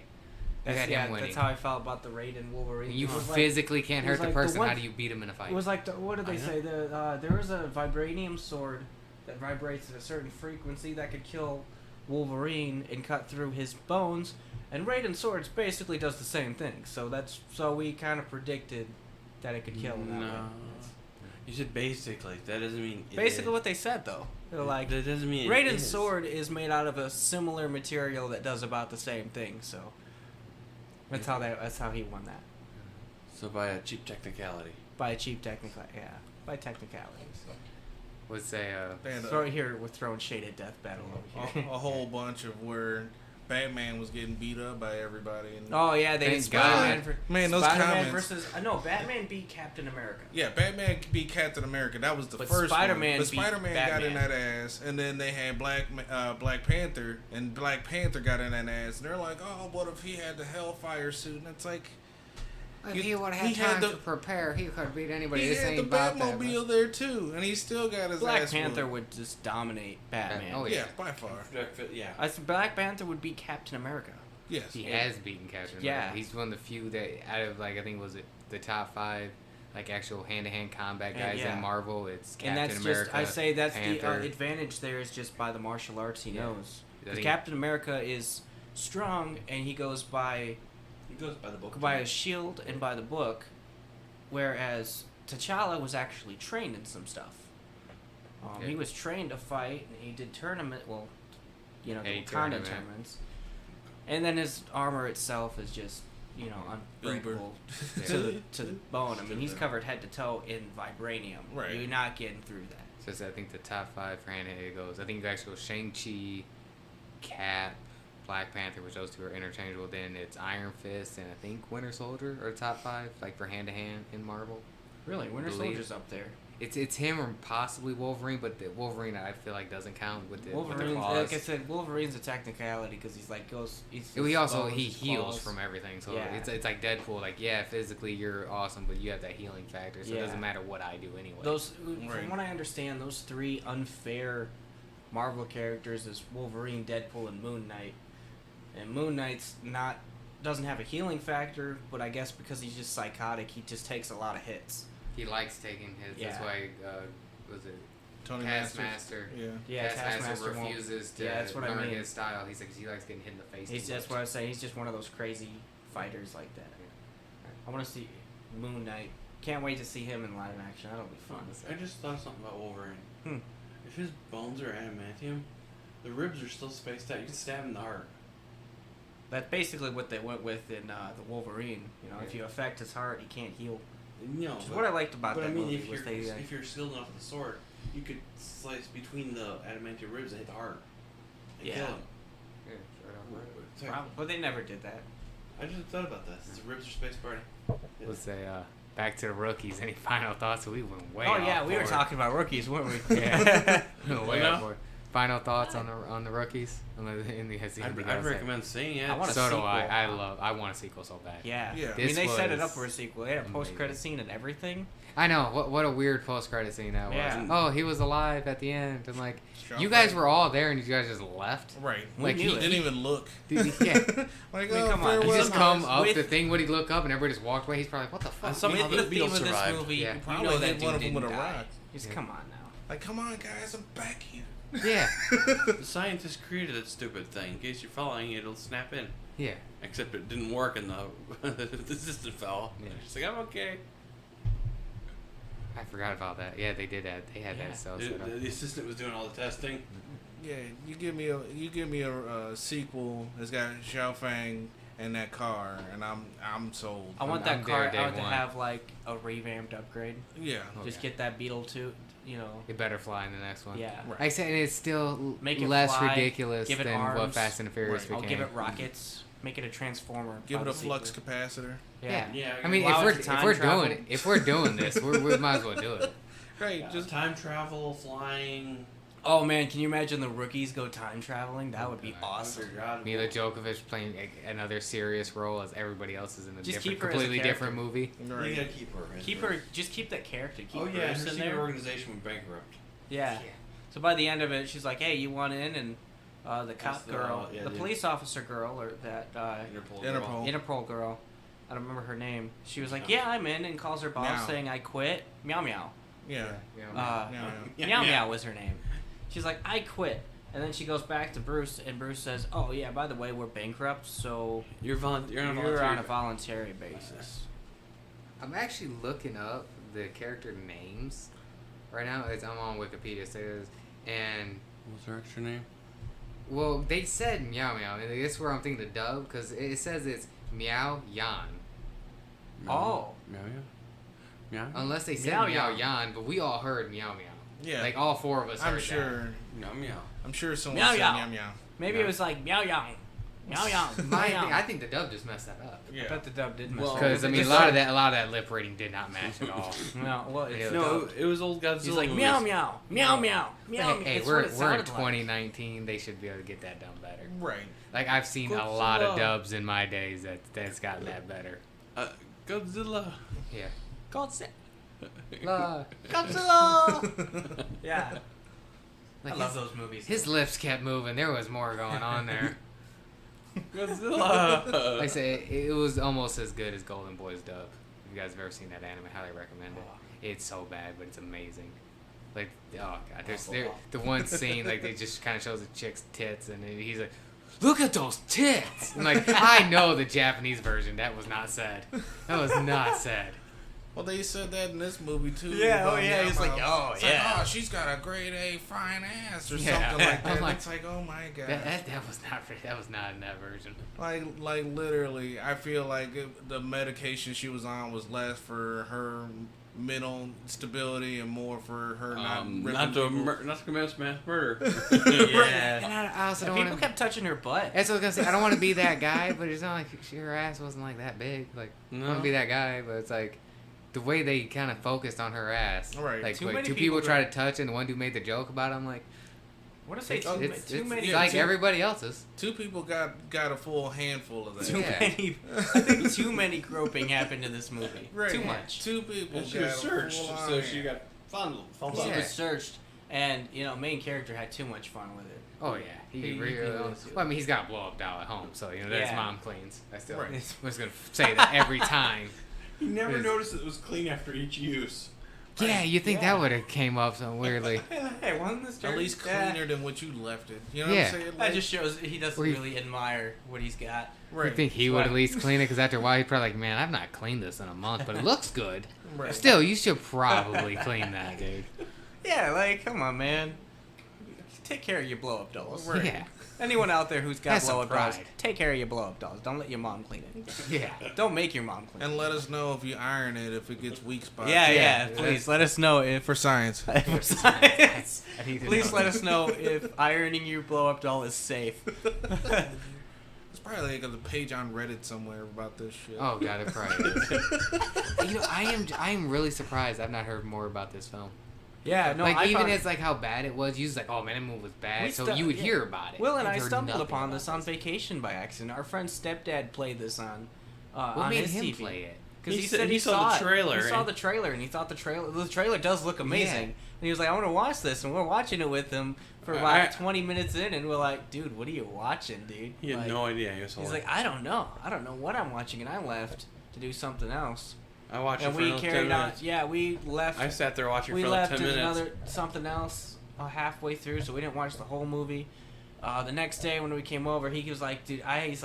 You had him winning. That's how I felt about the Raiden Wolverine. You It was like- physically can't it was hurt the like the person. one- How do you beat him in a fight? It was like what did they I know. say? There was a vibranium sword that vibrates at a certain frequency that could kill Wolverine and cut through his bones, and Raiden's swords basically does the same thing. So we kind of predicted that it could kill him. That way. No. You said basically. That doesn't mean. it Basically, is. what they said though, they're like That doesn't mean. it Raiden's is. sword is made out of a similar material that does about the same thing. So that's how he won that So by a cheap technicality. by a cheap by technicalities. Would say They had We're throwing shade at Death Battle over here. a whole bunch of where Batman was getting beat up by everybody. And Oh yeah, they Thank did Spider-Man. God. Man, those Spider-Man comments. versus no, Batman beat Captain America. Yeah, Batman beat Captain America. That was the But first Spider-Man one. But beat Spider-Man got in Batman. that ass, and then they had Black Panther, and Black Panther got in that ass, and they're like, oh, what if he had the Hellfire suit? And it's like, if he would have he had had time the- to prepare, he could beat anybody. he This had ain't the about that. Batmobile there too, and he still got his Black ass Panther whooped. would just dominate Batman. Oh, Yeah, by far. Yeah. Black Panther would beat Captain America. Yes. He has beaten Captain Yeah. America. He's one of the few that out of like I think was it the top 5 like actual hand-to-hand combat And guys yeah. in Marvel. It's And Captain that's America. just I say that's Panther. the advantage there is just by the martial arts he Yeah. knows. I Because think- Captain America is strong and he goes by He goes by the book. his shield and by the book, whereas T'Challa was actually trained in some stuff. Yeah. He was trained to fight, and he did Yeah, the he Wakanda tournament. tournaments. And then his armor itself is just, unbreakable to the bone. I mean, he's covered head to toe in vibranium. Right. You're not getting through that. So it's, I think the top 5 for hand-to-hand goes. I think you actually go Shang-Chi, Cap, Black Panther, which those 2 are interchangeable. Then it's Iron Fist and I think Winter Soldier are the top 5 like for hand-to-hand in Marvel. Really, Winter Believe- Soldier's up there. It's him or possibly Wolverine, but the Wolverine I feel like doesn't count with the Wolverine, claws. like I said, Wolverine's a technicality because he's like goes. He also bones, he his heals claws. from everything, so Yeah. it's like Deadpool. Like physically you're awesome, but you have that healing factor, so it Yeah. doesn't matter what I do anyway. Those, Right. from what I understand, those 3 unfair Marvel characters is Wolverine, Deadpool, and Moon Knight. And Moon Knight's doesn't have a healing factor, but I guess because he's just psychotic, he just takes a lot of hits. He likes taking his. That's Yeah. why was it Tony Taskmaster? Yeah. Yeah, Taskmaster won't- refuses to Yeah, that's what I learn mean. his style. He's like he likes getting hit in the face. He's too that's much. what I say. He's just one of those crazy fighters like that. I want to see Moon Knight. Can't wait to see him in live action. That'll be fun. I just thought something about Wolverine. Hmm. If his bones are adamantium, The ribs are still spaced out. You can stab him in the heart. That's basically what they went with in the Wolverine. You know, if you affect his heart, he can't heal. No, Which is what I liked about that movie. if was if you're skilled enough with the sword, you could slice between the adamantium ribs and hit the heart. And kill him. Yeah, Sorry. But they never did that. I just thought about this. The ribs are space party. Let's say, back to the rookies. Any final thoughts? We went way Oh off yeah, we were board. talking about rookies, weren't we? Yeah. Way No? off board. Final thoughts on the rookies? I'd recommend seeing it. I want a So do sequel. I want a sequel so bad. Yeah. Yeah. I mean, they set it was up for a sequel. They had a post-credit scene and everything. I know. What a weird post-credit scene that was. Yeah. Oh, he was alive at the end. And like, Strong you guys fight. were all there and you guys just left. Right. Like, knew he it. Didn't even look. Dude, yeah. Like, I mean, oh, come on. He farewell, just come guys. up With- the thing. Would he look up and everybody just walked away? He's probably like, what the fuck? So With with the the theme Beatles of this survived. movie, Yeah. you Probably know that hit one dude of them didn't with a die. rock. Just Yeah. come on now. Like, come on, guys, I'm back here. Yeah. The scientists created that stupid thing. In case you're following it, it'll snap in. Yeah. Except it didn't work and the assistant fell. Yeah. She's like, I'm okay. I forgot about that. Yeah, they did that. They had Yeah. that cell The, set up. the assistant was doing all the testing. Yeah, you give me a sequel that's got Xiao Fang and that car, and I'm sold. I want I'm that there car day out to one. have like a revamped upgrade. Yeah. Just Okay. get that Beetle too. You know. It better fly in the next one. Yeah. Right. I said it's still Make it less fly, ridiculous give it than what arms. Fast and the Furious Right. I'll became. give it rockets. Make it a transformer. Give it a obviously. flux capacitor. Yeah. Yeah. I mean, Allow it if to we're time travel. doing it, if we're doing this, we might as well do it. Right. Just Just time travel, flying. Oh man, can you imagine the rookies go time traveling? That would be God. awesome. Mila Djokovic playing another serious role as everybody else is in a Just different, keep her as a completely different character. movie. You right. gotta keep her. Keep her. Just keep that character. Keep Oh yeah, her Bruce in secret there. organization went bankrupt. Yeah. So by the end of it, she's like, "Hey, you want in?" And the cop the- girl, yeah, the the- police officer girl, or that Interpol. Interpol. Interpol girl, I don't remember her name. She was like, "Yeah, I'm in," and calls her boss Meow. saying, "I quit." Meow meow. Yeah. Uh, Yeah. Meow meow was her name. She's like, "I quit," and then she goes back to Bruce, and Bruce says, "Oh yeah, by the way, we're bankrupt, so You're on a you're volunteer. on a voluntary basis." I'm actually looking up the character names right now. I'm on Wikipedia. It says, and What's her extra name? well, they said Meow Meow, and this is where I'm thinking the dub because it says it's Meow Yan. Oh. Meow meow. Meow. Unless they said Meow Meow Yan. Yan, but we all heard Meow Meow. Yeah. Like all four of us heard I'm sure. Meow meow. I'm sure someone Meow said meow. meow meow. Maybe it was like meow meow, meow meow. that. meow, meow. I think the dub just messed that up. I Yeah. bet the dub did mess Well, up. Because I mean, a It's lot like- of that lip reading did not match at all. No, well, it's Yeah. No, dubbed. it was old Godzilla. He's like movies. meow meow, meow meow, meow. Hey, It's we're what it in sounded like. 2019. They should be able to get that done better. Right. Like I've seen a lot of Godzilla. dubs in my days that's gotten that better. Godzilla. Yeah. Godzilla. La- Godzilla. Yeah, Like I love those movies. his lips kept moving. There was more going on there. Godzilla. Like I say, it was almost as good as Golden Boy's dub. If you guys have ever seen that anime, highly recommend it. It's so bad, but it's amazing. Like, oh god, there's the one scene like it just kind of shows the chick's tits, and then he's like, "Look at those tits!" And like, I know the Japanese version. That was not said. That was not said. Well, they said that in this movie too. Yeah, oh, about yeah, Meow he's like, Meow. oh, It's yeah. Like, oh, she's got a grade A fine ass or Yeah. something like that. I'm like, It's like, oh my god. That was not in that version. Like literally, I feel like the medication she was on was less for her mental stability and more for her not Not to commit mass murder. Yeah. And I also And don't people want to. kept touching her butt. That's what I was gonna say. I don't want to be that guy, but it's not like her ass wasn't like that big. Like I want No. to be that guy, but it's like the way they kind of focused on her ass. Right. Like Too like, many two people people try to touch, and the one dude made the joke about it. I'm like, What if they it's, too, it's, too it's many? like too- everybody else's. Two people got a full handful of that. Too Yeah. many. I think too many groping happened in this movie. Right. Too much. Two people. And she got was a searched, full-on so she hand. got fun. She Yeah. was searched, and main character had too much fun with it. Oh yeah, he really. owns it. Well, I mean, he's got a blow up doll at home, so that his Yeah. mom cleans. I still. Right. I'm just gonna say that every time. You never Is- noticed it was clean after each use. Yeah, you think Yeah. that would have came up so weirdly. Hey, wasn't this At least cleaner than what you left it. You know Yeah. what I'm saying? That Like, just shows he doesn't Or he- really admire what he's got. right. You think he That's would why- at least clean it? Because after a while, he'd probably like, man, I've not cleaned this in a month, but it looks good. Right. Still, you should probably clean that, dude. Yeah, like come on, man. take care of your blow up dolls. Right. Yeah. Anyone out there who's got Have some blow up dolls, pride. take care of your blow up dolls. Don't let your mom clean it. Yeah. Don't make your mom clean it. And let us know if you iron it, if it gets weak spots. Yeah, please let us know if For science. for science. I need to Please know. let us know if ironing your blow up doll is safe. It's probably like a page on Reddit somewhere about this shit. Oh god, it probably is. You know, I am really surprised I've not heard more about this film. Yeah, no, like I even found, as like how bad it was, you was like, oh man, that movie was bad, We so stu- you would yeah. hear about it. Will and I You'd heard stumbled nothing upon about this on vacation by accident. Our friend's stepdad played this on What on made his him TV. play it? Because He he said said he saw the it. trailer, He saw and- the trailer and he thought the trailer does look amazing. Yeah. And he was like, I want to watch this. And we're watching it with him for about 20 minutes in. And we're like, dude, what are you watching, dude? He had Like, no idea. He was He's like, I don't know what I'm watching. And I left to do something else. I watched it And for we another 10 carried on. minutes. Yeah, we left. I sat there watching We for left like 10 at minutes. another something else halfway through, so we didn't watch the whole movie. The next day when we came over, he was like, "Dude, I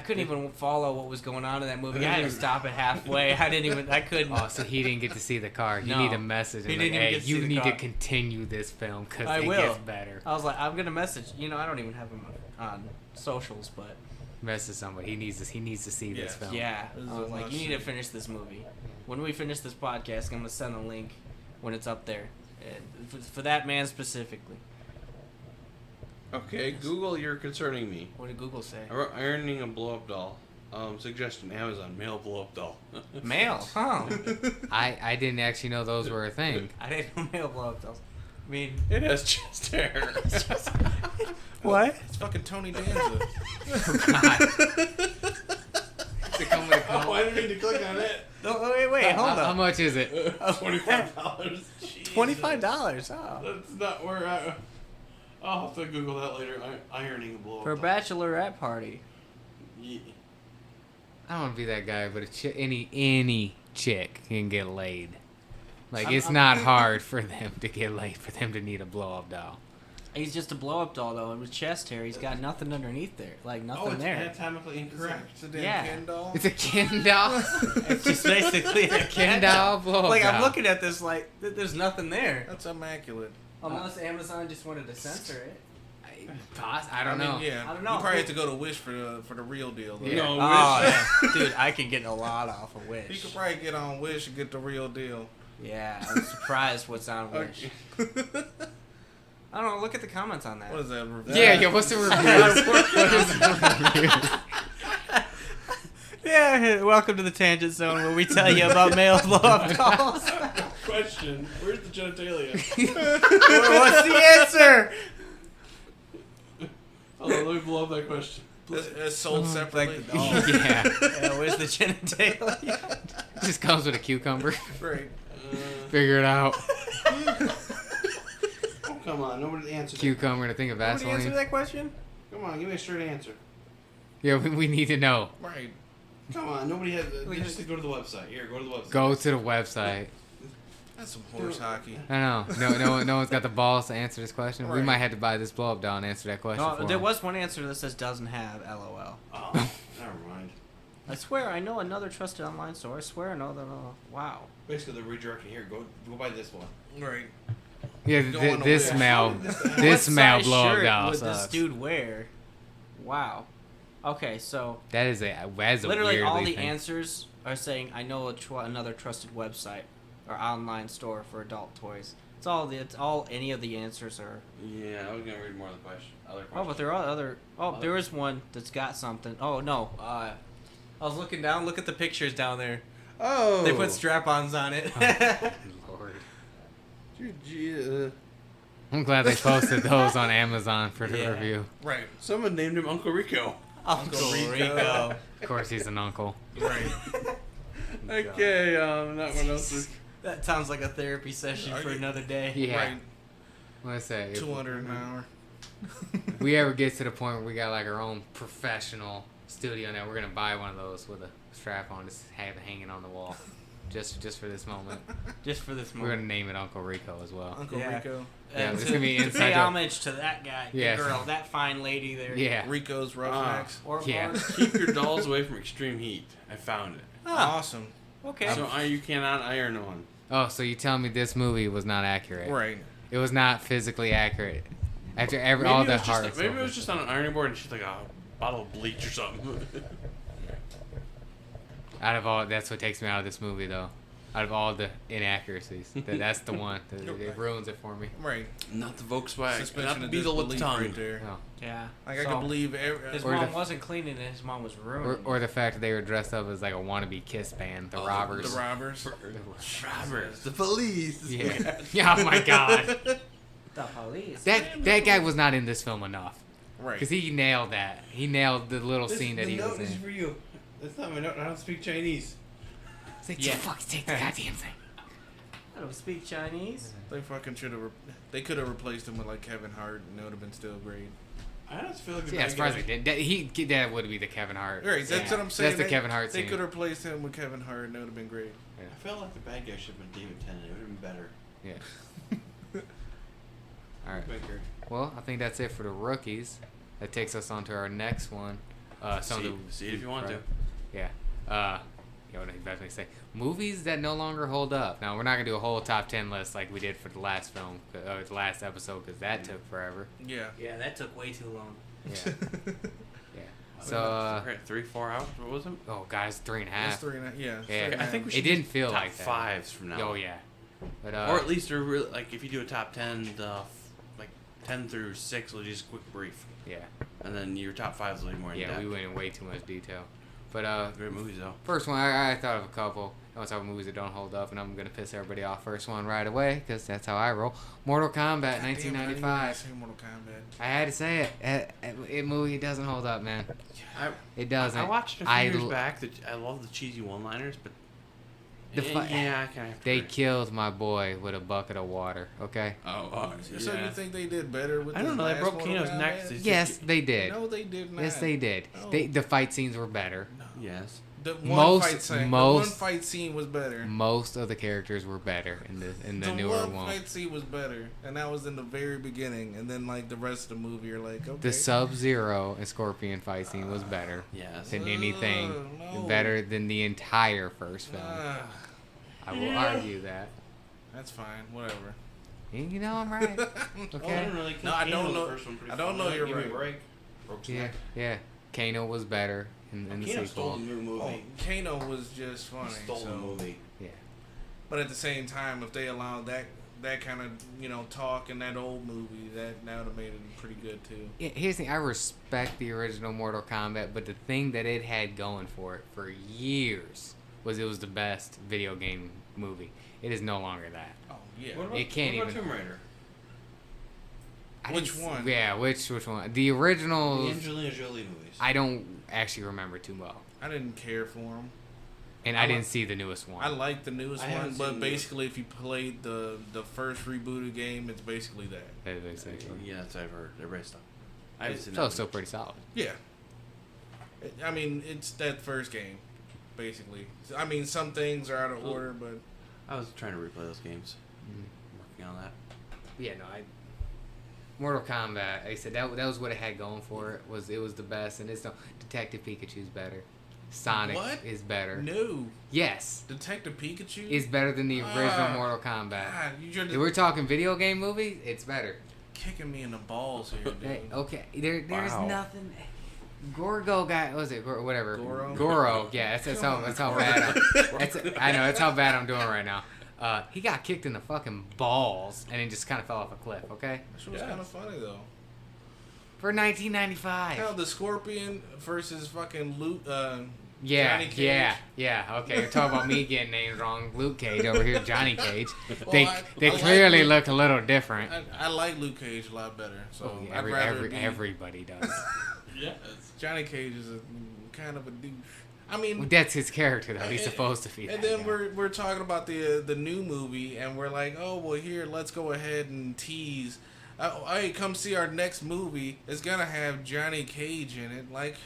couldn't even follow what was going on in that movie. I had to stop it halfway. I couldn't." Oh, so he didn't get to see the car. You No. need a message. He And didn't like, even hey, get to see you the need car. to continue this film because I it will. gets better. I was like, "I'm gonna message." You know, I don't even have him on socials, but Message somebody. He needs to see this Yes. film. yeah, This is I was a like, must "You need to see. finish this movie." When we finish this podcast, I'm gonna send a link when it's up there, and for that man specifically. Okay, Google, you're concerning me. What did Google say? Ironing a blow up doll. Suggestion: Amazon male blow up doll. Male, huh? I didn't actually know those were a thing. I didn't know male blow up dolls. I mean, It has chest hair. what? It's fucking Tony Danza. God. To come with a Oh, call. I didn't mean to click on it. Oh, wait, hold How up. much is it? $25. $25. Oh. That's not where I. I'll have to Google that later. Ironing a blow up For a doll. bachelorette party. Yeah. I don't want to be that guy, but any chick can get laid. Like it's not hard for them to get laid, for them to need a blow up doll. He's just a blow up doll, though, and with chest hair, he's got nothing underneath there. Like, Oh, nothing it's there. anatomically incorrect. It's a damn Yeah. Ken doll. It's a Ken doll. It's just basically a Ken doll blow up Like, doll. I'm looking at this, like, there's nothing there. That's immaculate. Unless Amazon just wanted to censor it. I don't know. Yeah. I don't know. You probably have to go to Wish for the real deal. Though. Yeah. No, Oh, Wish. yeah. Dude, I can get a lot off of You Wish. could probably get on Wish and get the real deal. Yeah, I'm surprised what's on Wish. I don't know, look at the comments on that. What is that? Review? Yeah, what's the reviews? What is the reviews? Yeah, welcome to the Tangent Zone where we tell you about male blow-up dolls. Question: where's the genitalia? What's the answer? Hold on, let me blow up that question. It's sold separately. Like the doll. Yeah, Yeah, where's the genitalia? just comes with a cucumber. Right. Figure it out. Oh, come on, nobody answered. Cucumber and a thing of Nobody answer Vaseline. that question? Come on, give me a straight answer. Yeah, we need to know. Right. Come on, nobody has. Just go to the website. Here, go to the website. Go to the website. That's some horse hockey. I don't know. No one's got the balls to answer this question. We Right. might have to buy this blow up doll and answer that question. No, for there him. was one answer that says doesn't have LOL. Oh, never mind. I swear I know another trusted online store. I swear I know that. Wow. Basically, they're redirecting here. Go buy this one. Right. Yeah, Go on to this Wish. male, What this male size blow up shirt doll would sucks. this dude wear? Wow. Okay, so That is a literally all weirdly the thing. answers are saying I know another trusted website or online store for adult toys. It's all any of the answers are. Yeah, I was gonna read more of the question. Other Oh, questions. but there are other. Oh, there is one that's got something. Oh no. I was looking down. Look at the pictures down there. Oh. They put strap-ons on it. Lord. Gee, I'm glad they posted those on Amazon for the Yeah. review. Right. someone named him Uncle Rico. Uncle Rico. Rico. Of course, he's an uncle. Right. Okay, that one else is. That sounds like a therapy session Are for you- another day. Yeah. Right. Let's say if 200 an hour. we ever get to the point where we got like our own professional studio now, we're gonna buy one of those with a strap on, just have it hanging on the wall, just for this moment. Just for this We're gonna moment. name it Uncle Rico as well. Uncle Yeah. Rico. Yeah, And it's to, gonna be to inside pay joke. homage to that guy, the Yes. girl, that fine lady there. Yeah. Rico's Roughnecks. Or Yeah. Keep your dolls away from extreme heat. I found it. Ah, Awesome. okay. So you cannot iron one. Oh, so you tell me this movie was not accurate? Right. It was not physically accurate. After Maybe all it the was just hearts. maybe it was just on an ironing board and she's like a bottle of bleach or something. Out of all, that's what takes me out of this movie, though. Out of all the inaccuracies, that's the one that it ruins it for me. Right. Not the Volkswagen. Suspension Not the of Beetle with the disbelief tongue. right there. No. Yeah. Like I So, can believe his Or mom the- wasn't cleaning it. His mom was ruining Or the fact that they were dressed up as like a wannabe Kiss band, the Robbers. the robbers. Robbers. The police. Yeah. Yeah. Oh my God. it. The police. That guy was not in this film enough. Right. Because he nailed that. He nailed the little This- scene that the he was note is in. for you. That's not my note. I don't speak Chinese. It's like, Yeah. fucking take the goddamn thing. I don't speak Chinese. They fucking should have. They could have replaced him with like Kevin Hart, and it would have been still great. I just feel like Yeah, it's surprising. That would be the Kevin Hart. Right. That's Yeah. what I'm saying. That's the Kevin Hart They scene. could have replaced him with Kevin Hart, and it would have been great. I felt like the bad guy should have been David Tennant. It would have been better. Yeah. All right. Well, I think that's it for the rookies. That takes us on to our next one. See it if you want to. Yeah. You know what I definitely say. Movies that no longer hold up. Now, we're not going to do a whole top 10 list like we did for the last film, the last episode, because that took forever. Yeah. Yeah, that took way too long. Yeah. Yeah. So, 3-4 hours. What was it? oh, guys, 3.5. That's 3.5. Yeah. Yeah. I think we It should didn't do feel top like that. fives from now. Oh, on. yeah. But, Or at least they're really, like if you do a top 10, like 10 through 6 will just quick brief, yeah. and then your top 5 will be more in Yeah, depth. we went in way too much detail. But, Great movies though. first one, I thought of a couple. I want to talk about movies that don't hold up, and I'm going to piss everybody off. First one right away, because that's how I roll. Mortal Kombat, 1995. Mortal Kombat. I had to say it. It movie doesn't hold up, man. It doesn't. I watched it a few years back. I love the cheesy one-liners, but The fu- yeah, I kind of. They killed my boy with a bucket of water, okay? Oh, So you think they did better with? I don't this know. They last broke Mortal Kano's neck. Kombat? Yes, they did. No, they did not. Yes, they did. No. The fight scenes were better. Yes. The Most- the one most- fight scene was better. Most of the characters were better in the newer one one. fight scene was better, and that was in the very beginning. And then like the rest of the movie, you're like, okay. The Sub-Zero and Scorpion fight scene was better Yes. than anything. no. Better than the entire first film. Ah, I will argue that. that's fine. Whatever. You know I'm right. Okay. No, I don't know. I don't know you're right. Yeah, yeah. Kano was better in the Kano stole sequel. the new Oh, movie. Kano was just funny. Stole so. the movie. Yeah. But at the same time, if they allowed that kind of talk in that old movie, that would have made it pretty good too. Yeah, here's the thing. I respect the original Mortal Kombat, but the thing that it had going for it for years was it was the best video game movie. It is no longer that. Oh yeah. What about, It can't what about even- Tomb Raider? Which one? Yeah, which one? The original. The Angelina Jolie movies. I don't actually remember too well, I didn't care for them. and I didn't see the newest one. I like the newest I one, haven't but seen basically, if you played the first rebooted game, it's basically that. That is actually- Yeah, that's what I've heard. Everybody's stuff. I haven't seen So that. it's still pretty solid. Yeah. I mean, it's that first game, basically. I mean, some things are out of order, but I was trying to replay those games. Working on that. Yeah, no, Mortal Kombat. Like I said that was what it had going for it. It was the best, and it's no Detective Pikachu's better. Sonic What? is better. no. Yes, Detective Pikachu is better than the original Ah, Mortal Kombat. God, you're If we're talking video game movies, it's better. kicking me in the balls here, dude. Hey, okay, there's Wow. nothing. Gorgo guy, what was it? Whatever. Goro? Goro. Yeah, that's Come how on, bad. I know that's how bad I'm doing right now. He got kicked in the fucking balls and then just kind of fell off a cliff. Okay. That shit was kind of funny though. For 1995. Hell, the Scorpion versus fucking Luke. Yeah, Johnny Cage. yeah. Okay, you're talking about me getting names wrong. Luke Cage over here, Johnny Cage. Well, They I like clearly Luke- look a little different. I like Luke Cage a lot better. So Oh, yeah, I'd rather be, everybody does. Yes. Johnny Cage is a kind of a douche. I mean, Well, that's his character though. He's And- supposed to be. and that then guy. we're talking about the new movie, and we're like, oh well, here let's go ahead and tease. Hey, come see our next movie. It's gonna have Johnny Cage in it. Like,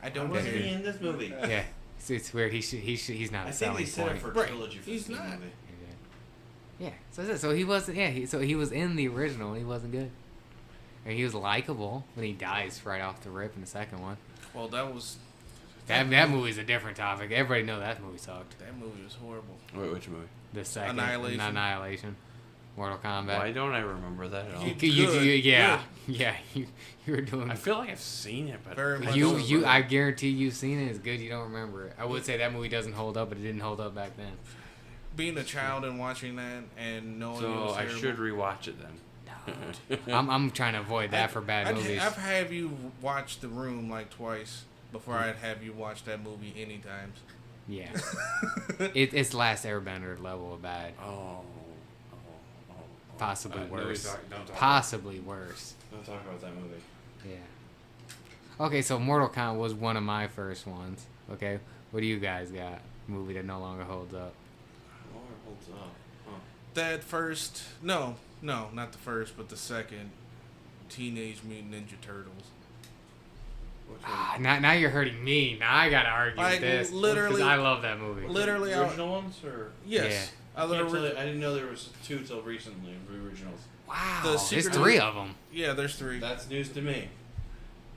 I don't Was care. he in this movie? Yeah, it's weird. He's not I a think selling they set point. it for a Right. trilogy for He's this not. movie. Yeah. So he wasn't. Yeah. He was in the original. And he wasn't good. And he was likable, but he dies right off the rip in the second one. Well, that was That movie's a different topic. Everybody know that movie sucked. that movie was horrible. Wait, which movie? The second Annihilation. Annihilation. Mortal Kombat. Why don't I remember that at all? You were doing. I feel like I've seen it, but Very I much don't You, so. remember. I guarantee you've seen it. It's good. You don't remember it. I would say that movie doesn't hold up, but it didn't hold up back then. Being a child and watching that and knowing it So was I terrible. should rewatch it then. I'm trying to avoid that for bad movies. I've have you watch The Room like twice before I'd have you watch that movie any times. Yeah, it's Last Airbender level of bad. Possibly No, worse. don't talk Possibly worse. Don't talk about that movie. Yeah. Okay, so Mortal Kombat was one of my first ones. Okay, what do you guys got? Movie that no longer holds up. Oh, it holds up. Huh. That first, no, not the first, but the second, Teenage Mutant Ninja Turtles. Which Ah, one? now you're hurting me. Now I gotta argue Like, with this. literally- 'Cause I love that movie. Literally, The original ones or? yes, I didn't know there was 2 till recently. The originals. Wow, The there's Secret 3 of- of them. yeah, there's 3. That's news to me.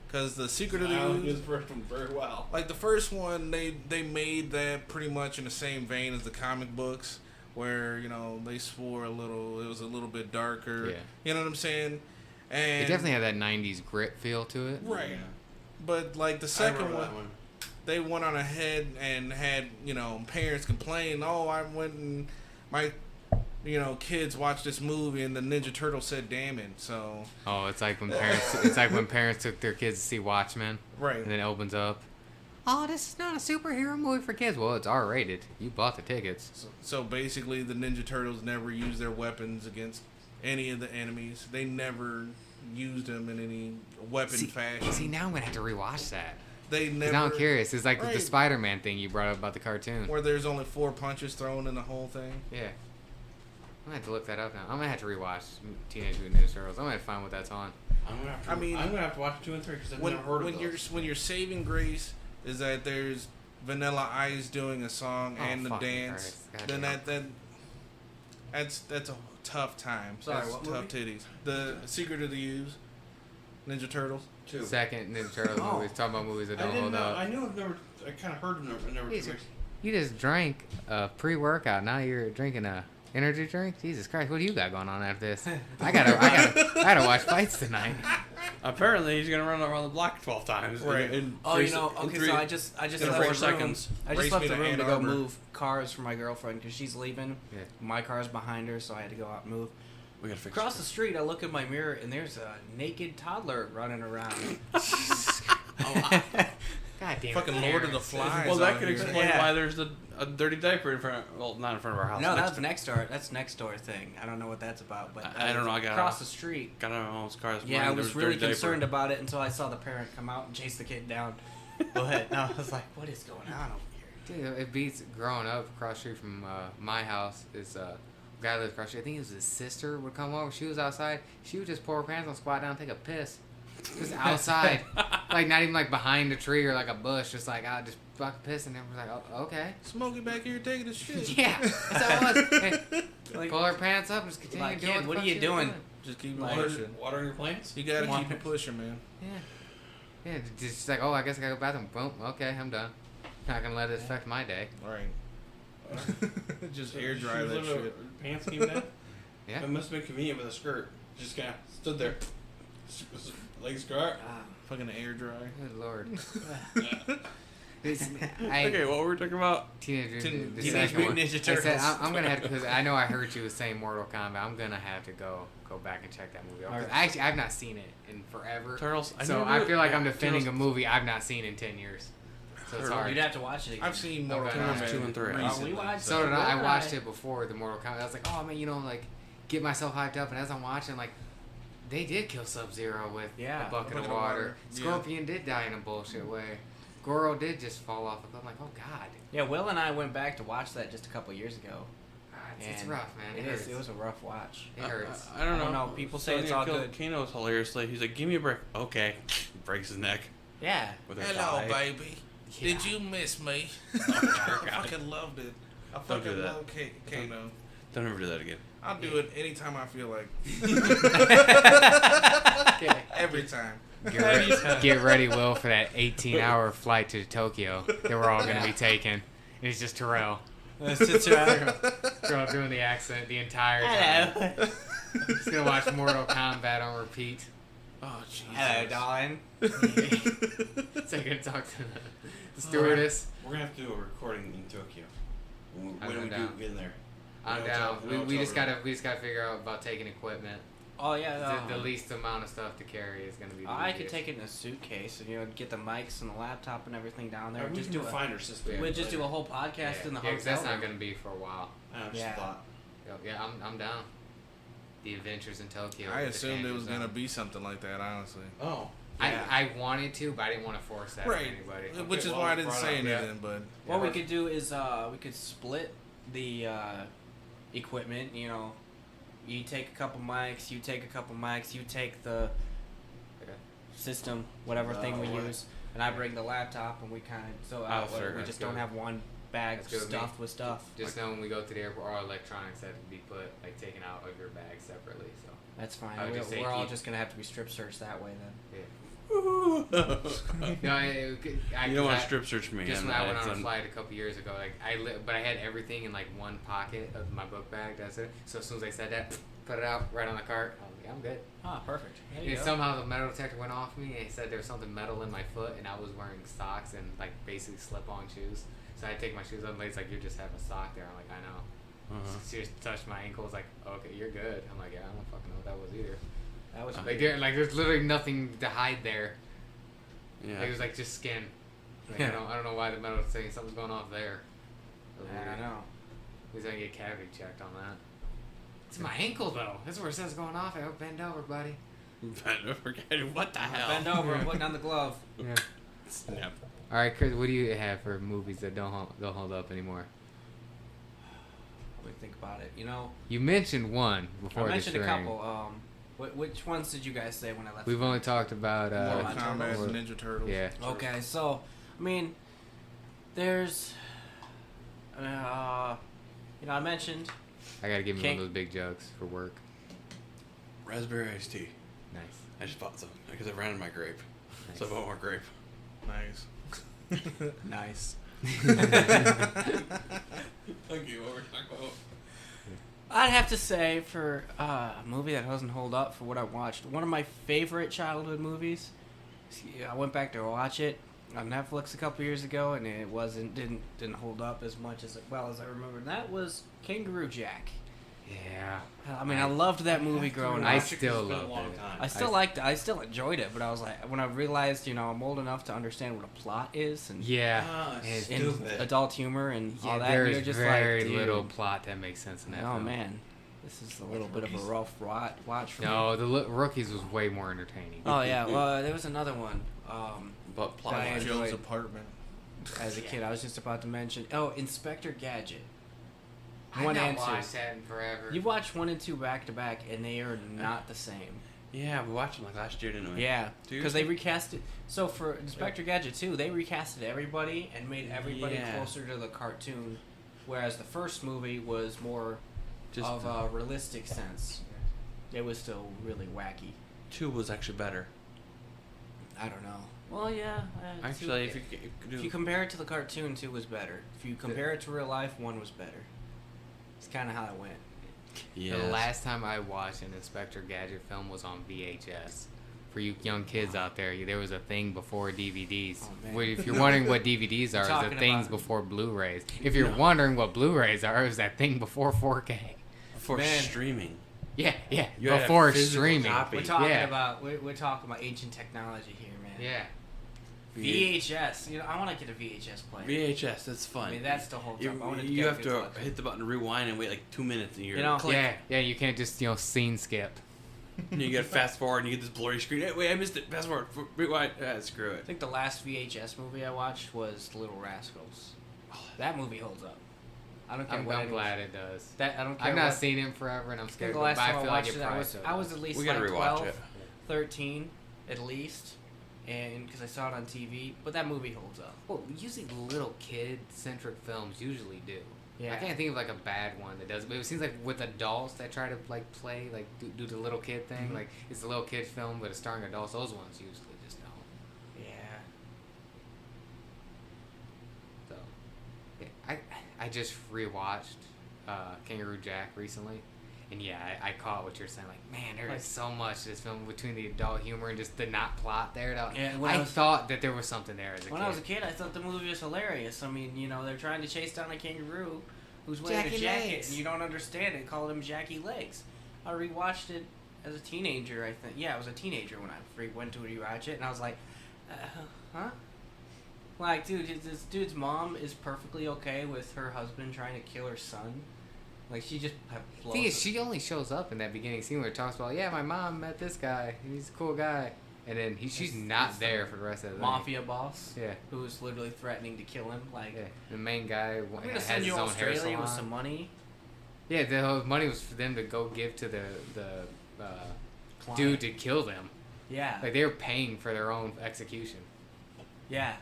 Because the Secret of I the knew Ooze, the first one very well. like the first one, they made that pretty much in the same vein as the comic books, where they swore a little, it was a little bit darker. Yeah. You know what I'm saying? And It definitely had that 90s grit feel to it. right. Yeah. But like the I second remember one, that one. they went on ahead and had parents complain, oh, I went and my kids watched this movie and the Ninja Turtle said damn it. So Oh, it's like when parents took their kids to see Watchmen, right. and then it opens up. Oh, this is not a superhero movie for kids. Well, it's R-rated. You bought the tickets. So basically the Ninja Turtles never used their weapons against any of the enemies. They never used them in any weapon fashion. See, now I'm gonna have to rewatch that. They 'Cause never. now I'm curious. It's like the Right. Spider-Man thing you brought up about the cartoon. Where there's only 4 punches thrown in the whole thing. Yeah. I'm gonna have to look that up now. I'm gonna have to rewatch Teenage Mutant Ninja Turtles. I'm gonna have to find what that's on. I'm gonna have to. I mean, I'm gonna have to watch 2 and 3 because I've never heard of those. When your saving grace is that there's Vanilla Ice doing a song Oh, and the fucking dance, Christ. then Goddamn. that's a tough time. Sorry, That's what tough titties. The Secret of the Ooze, Ninja Turtles. 2. Second Ninja Turtles Oh. movies. Talking about movies that I don't didn't hold know. up. I knew I've never. I kind of heard of them. Never. Jesus. You just drank a pre-workout. Now you're drinking a energy drink. Jesus Christ, what do you got going on after this? I gotta watch fights tonight. Apparently, he's gonna run around the block 12 times. Right. Okay, so I just in left 4 the room. seconds. I just Race left me the to room Ann to go Arbor. move cars for my girlfriend because she's leaving. Yeah. My car's behind her, so I had to go out and move. We gotta fix Across the this. street, I look in my mirror and there's a naked toddler running around. God damn it. Fucking Lord of the parents. Flies. Well, that out could here. explain Yeah. why there's a dirty diaper in front. Well, not in front of our house. No, next that's next door. That's next door thing. I don't know what that's about, but I don't know, I got across out. the street. Got out of my mom's car. This Yeah, I morning, was there a really dirty concerned diaper. about it until I saw the parent come out and chase the kid down. But I was like, what is going on over here? Dude, it beats growing up across the street from my house. Is guy that lives across the street. I think it was his sister would come over. She was outside. She would just pull her pants on, squat down, take a piss. Just outside, like not even like behind a tree or like a bush. Just like I just fucking piss, and everyone's like, oh, okay. Smokey back here taking a shit. Yeah, that's how it was. Hey, Like, pull her pants up and just continue Like, doing kid, what what the are fuck you she was doing? Just keep Like- pushing. Watering your plants? You gotta Water. keep it pushing, man. Yeah, just like, oh, I guess I gotta go to the bathroom. Boom, okay, I'm done. Not gonna let it affect my day. Right. Just So air she dry was that literally- shit. Pants came down? Yeah. It must have been convenient with a skirt. Just kind of stood there. Legs scar. ah, Fucking air dry. Good lord. Okay, I, what were we talking about? Teenage Teen- the Teenage second one. Mutant Ninja I said, Turtles. I'm gonna have to, because I know I heard you was saying Mortal Kombat. I'm gonna have to go back and check that movie out. 'Cause Alright. I've not seen it in forever. Turtles. So never I knew- feel like I'm yeah, defending Turtles. a movie I've not seen in 10 years. So it's Turtles. hard. you'd have to watch it again. I've seen Mortal Okay. Kombat 2 and 3. recently. We watched So did I. I Right. watched it before the Mortal Kombat. I was like, oh man, like get myself hyped up. And as I'm watching, like they did kill Sub-Zero with Yeah, a bucket of water. Scorpion did die in a bullshit way. Goro did just fall off a cliff. I'm like, oh god. Yeah, Will and I went back to watch that just a couple years ago. It's and rough, man. It hurts. is. It was a rough watch. It hurts. I don't I don't know. know, people say it's all good. Kano was hilariously. He's like, give me a break. Okay. Breaks his neck. Yeah. With a Hello, thigh. baby. Yeah. Did you miss me? Oh, I God. fucking loved it. I Don't do fucking that. love Kano. Don't ever do that again. I'll do it anytime I feel like. Okay. Every time. Get ready, Will, for that 18-hour flight to Tokyo that we're all going to be taking. And it's just Terrell. Girl doing the accent the entire time. Hello. Just gonna watch Mortal Kombat on repeat. Oh, Jesus. Hello, darling. So I can talk to the stewardess. We're gonna have to do a recording in Tokyo. When I'm do we down. get in there? I'm No down. hotel- no We just hotel gotta figure out about taking equipment. Oh yeah. The least amount of stuff to carry is gonna be. The I could easiest. take it in a suitcase and get the mics and the laptop and everything down there. room. We Just can do find our system. Yeah. We'll just do a whole podcast in the Yeah, 'cause hotel. that's not room. gonna be for a while. I just Yeah. thought. Yeah, I'm down. The Adventures in Tokyo. Oh, I with the assumed it danger was going to zone. be something like that, honestly. Oh. I wanted to, but I didn't want to force that on Right. anybody. Which is well, why I didn't brought say up, yeah. anything, but... What we could do is we could split the equipment. You take a couple mics, you take a couple mics, you take the system, whatever thing we what? use, and I bring the laptop, and we kind of sure, we that's just good. don't have one bag That's good with me. stuffed with stuff. Just know when we go to the airport, all electronics have to be put taken out of your bag separately. So That's fine. I would just say We're all keep- just gonna have to be strip searched that way then. You no, I don't want to strip search me. Just I'm when I not- went on a I'm- flight a couple years ago, but I had everything in one pocket of my book bag. That's it. So as soon as they said that, put it out right on the cart. I'm good. Ah, perfect. There you And go. somehow the metal detector went off me, and he said there was something metal in my foot, and I was wearing socks and basically slip-on shoes. So I take my shoes off, and the lady's like, "You just have a sock there." I'm like, "I know." Uh-huh. She just touched my ankle. Was like, "Okay, you're good." I'm like, "Yeah, I don't fucking know what that was either." That was There's literally nothing to hide there. Yeah. It was just skin. Yeah. I don't know why the metal was saying something's going off there. I don't know. He's gonna get cavity checked on that. It's my ankle though. That's where it says going off. I hope bend over, buddy. What the hell? Bend over and put down the glove. Yeah. Snap. All right, Chris. What do you have for movies that don't hold up anymore? Let me think about it. You mentioned one before. I mentioned this a ring. couple. Which ones did you guys say when I left? We've only talked about Mortal Mortal Kombat Kombat and Ninja Turtles. yeah. Okay, so there's, I mentioned. I gotta give me one Can't- of those big jugs for work. Raspberry iced tea. Nice. I just bought some because I ran out of my grape. Nice. So I bought more grape. Nice. Nice. Okay, what we're talking about. I'd have to say for a movie that doesn't hold up for what I watched, one of my favorite childhood movies. I went back to watch it on Netflix a couple years ago, and it didn't hold up as much as I remember. And that was Kangaroo Jack. Yeah. I loved that movie growing up. I still love it. I still liked it. I still enjoyed it, but I was like, when I realized, I'm old enough to understand what a plot is and Yeah. it's and stupid. adult humor and all that. There's You're just very like, dude, little plot that makes sense in that oh film. man, this is a little bit of a rough watch for me. No, the Rookies was way more entertaining. Oh yeah, well there was another one. But plot Diane wise. Jones Joe's apartment. As a kid, I was just about to mention. Oh, Inspector Gadget. I've One not and two. watched that in forever. You watch 1 and 2 back to back, and they are not the same. Yeah, we watched them last year, didn't we? Yeah, Dude. because they recast it. So for Inspector Gadget 2, they recasted everybody and made everybody Yeah. closer to the cartoon, whereas the first movie was more Just of a realistic sense. It was still really wacky. 2 was actually better. I don't know. Well, yeah. Actually, if you if you compare it to the cartoon, 2 was better. If you compare it to real life, 1 was better. It's kind of how it went. yes. The last time I watched an Inspector Gadget film was on VHS. For you young kids out there, there was a thing before DVDs. Oh, man. If you're wondering what DVDs are, it's talking the things about- before Blu-rays. If you're wondering what Blu-rays are, it's that thing before 4K. For Man. streaming. Yeah, You had a before physical streaming. copy. We're talking Yeah. about we're talking about ancient technology here, man. Yeah. VHS. I want to get a VHS player. VHS, that's fun. I mean, that still holds up. I wanna You get have a to good hit the button to rewind and wait like 2 minutes and you're click. Yeah, you can't just, scene skip. And you get fast forward and you get this blurry screen. Hey, wait, I missed it. Fast forward. Rewind. Screw I it. think the last VHS movie I watched was Little Rascals. That movie holds up. I don't care I'm what anyone- glad it does. I don't care. I've not what, seen it in forever and I'm I think scared, the but last I time I feel like watched it it, probably I was at least We gotta like rewatch 12, it. 13, at least, and because I saw it on TV. But that movie holds up. Well, usually little kid-centric films usually do. Yeah. I can't think of like a bad one that does, but it seems like with adults that try to play do the little kid thing, Mhm. it's a little kid film but it's starring adults. Those ones usually just don't. Yeah. So, yeah, I I just rewatched Kangaroo Jack recently. And yeah, I caught what you're saying. Like, man, there is so much to this film between the adult humor and just the not plot there. I thought that there was something there as a kid. When I was a kid, I thought the movie was hilarious. I mean, you know, they're trying to chase down a kangaroo who's wearing Jackie a jacket, Legs. and you don't understand it. Called him Jackie Legs. I rewatched it as a teenager, I think. Yeah, I was a teenager when I went to rewatch it, and I was like, huh? Like, dude, this dude's mom is perfectly okay with her husband trying to kill her son. Like, she just The thing is, she only shows up in that beginning scene where it talks about, yeah, my mom met this guy, and he's a cool guy. And then she's not there for the rest of the mafia boss. Yeah. Who was literally threatening to kill him. Like, yeah. The main guy I'm gonna has send his you to own hair Australia salon. with some money. Yeah, the whole money was for them to go give to the Client. dude to kill them. Yeah. Like, they were paying for their own execution. Yeah.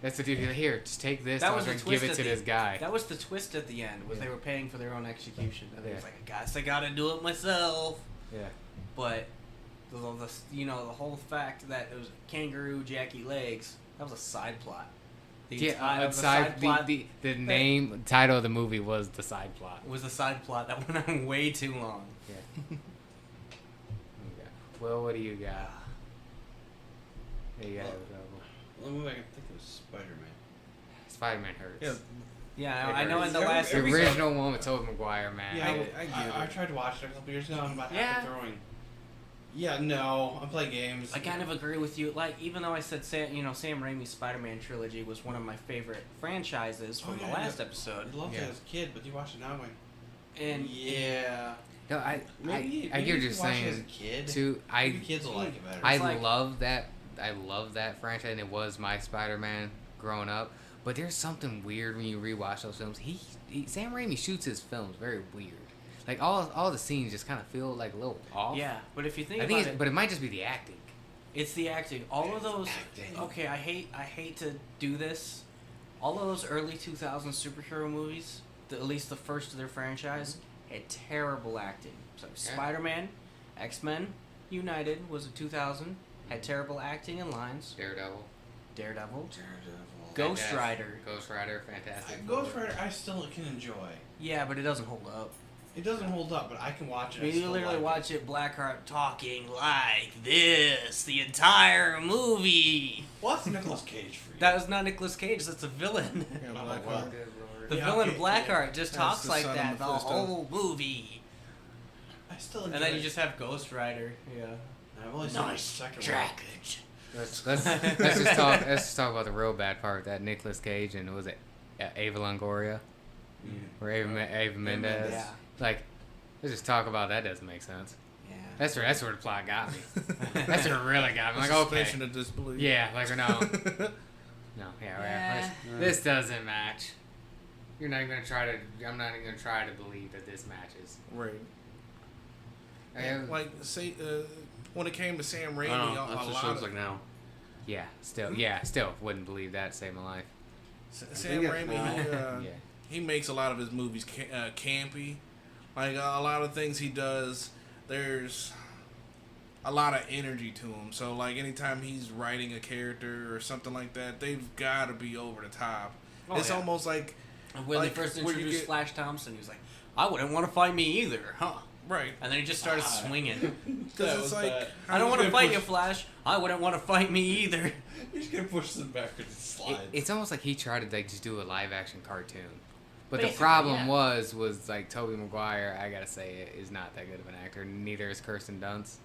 That's the dude. Here, just take this That and was the give twist it at to the- this guy. That was the twist at the end, was Yeah. they were paying for their own execution. And he was Yeah. like, I guess I gotta do it myself. Yeah. But, the whole fact that it was Kangaroo Jackie Legs, that was a side plot. Yeah, plot the name, title of the movie was the side plot. was a side plot that went on way too long. Yeah. Okay. Well, what do you got? There you got it. The movie I can think of is Spider-Man. Spider-Man hurts. Yeah. Yeah, I know in the last... The original one with Tobey Maguire, man. Yeah, I get it. I tried to watch it a couple years ago and I'm about Yeah. half throwing. Yeah, no, I play games. I kind of agree with you. Like, even though I said, Sam Raimi's Spider-Man trilogy was one of my favorite franchises from the last episode. I loved Yeah. it as a kid, but you watch it now and And yeah. No, I Maybe get what if you're you watch it as a saying. kid, Too, maybe kids will like it better. I like- love that. I love that franchise, and it was my Spider-Man growing up. But there's something weird when you rewatch those films. Sam Raimi shoots his films very weird. Like all the scenes just kind of feel like a little off. yeah, but if you think I about think, it, but it might just be the acting. it's the acting. All of those... acting. Okay, I hate to do this. All of those early 2000s superhero movies, at least the first of their franchise, had terrible acting. So Spider-Man, X-Men, United was a 2000, had terrible acting and lines. Daredevil. Ghost Fantastic. Rider. Ghost Rider, fantastic. Ghost Rider, I still can enjoy. Yeah, but it doesn't hold up. It doesn't hold up, but I can watch it. I You still literally like watch it, Blackheart talking like this the entire movie. Well, that's Nicolas Cage for you. That was not Nicolas Cage, that's a villain. Yeah, Oh, Black well. Heart. The Yeah, villain okay, Blackheart just That's talks the like son that of the Mephisto. whole movie. I still enjoy And then you it. just have Ghost Rider. Yeah. I've only seen the second one. jacket. Let's just talk about the real bad part. That Nicolas Cage and was it Ava Longoria or Ava Mendez? Yeah. Like, let's just talk about that. Doesn't make sense. Yeah. That's where the plot got me. That's where it really got me. Like, okay, Suspension of disbelief. yeah, like no, yeah. This doesn't match. You're not even gonna try to. I'm not even gonna try to believe that this matches. Right. And, Like, say, when it came to Sam Raimi, I don't know. a That's what it lot sounds of like now. still wouldn't believe that to save my life. Sam think Raimi, it's Yeah. he makes a lot of his movies campy. Like, a lot of things he does, there's a lot of energy to him. So, like, anytime he's writing a character or something like that, they've got to be over the top. Oh, It's yeah. almost like... When like, they first where you introduced get- Flash Thompson, he was like, I wouldn't want to fight me either, huh? Right. And then he just started swinging. Because it's like... I don't want to gonna fight push- you, Flash. I wouldn't want to fight me either. You're just gonna push them backwards and slide. It's almost like he tried to like just do a live action cartoon. But Basically, the problem yeah. was like Tobey Maguire, I gotta say, is not that good of an actor. Neither is Kirsten Dunst.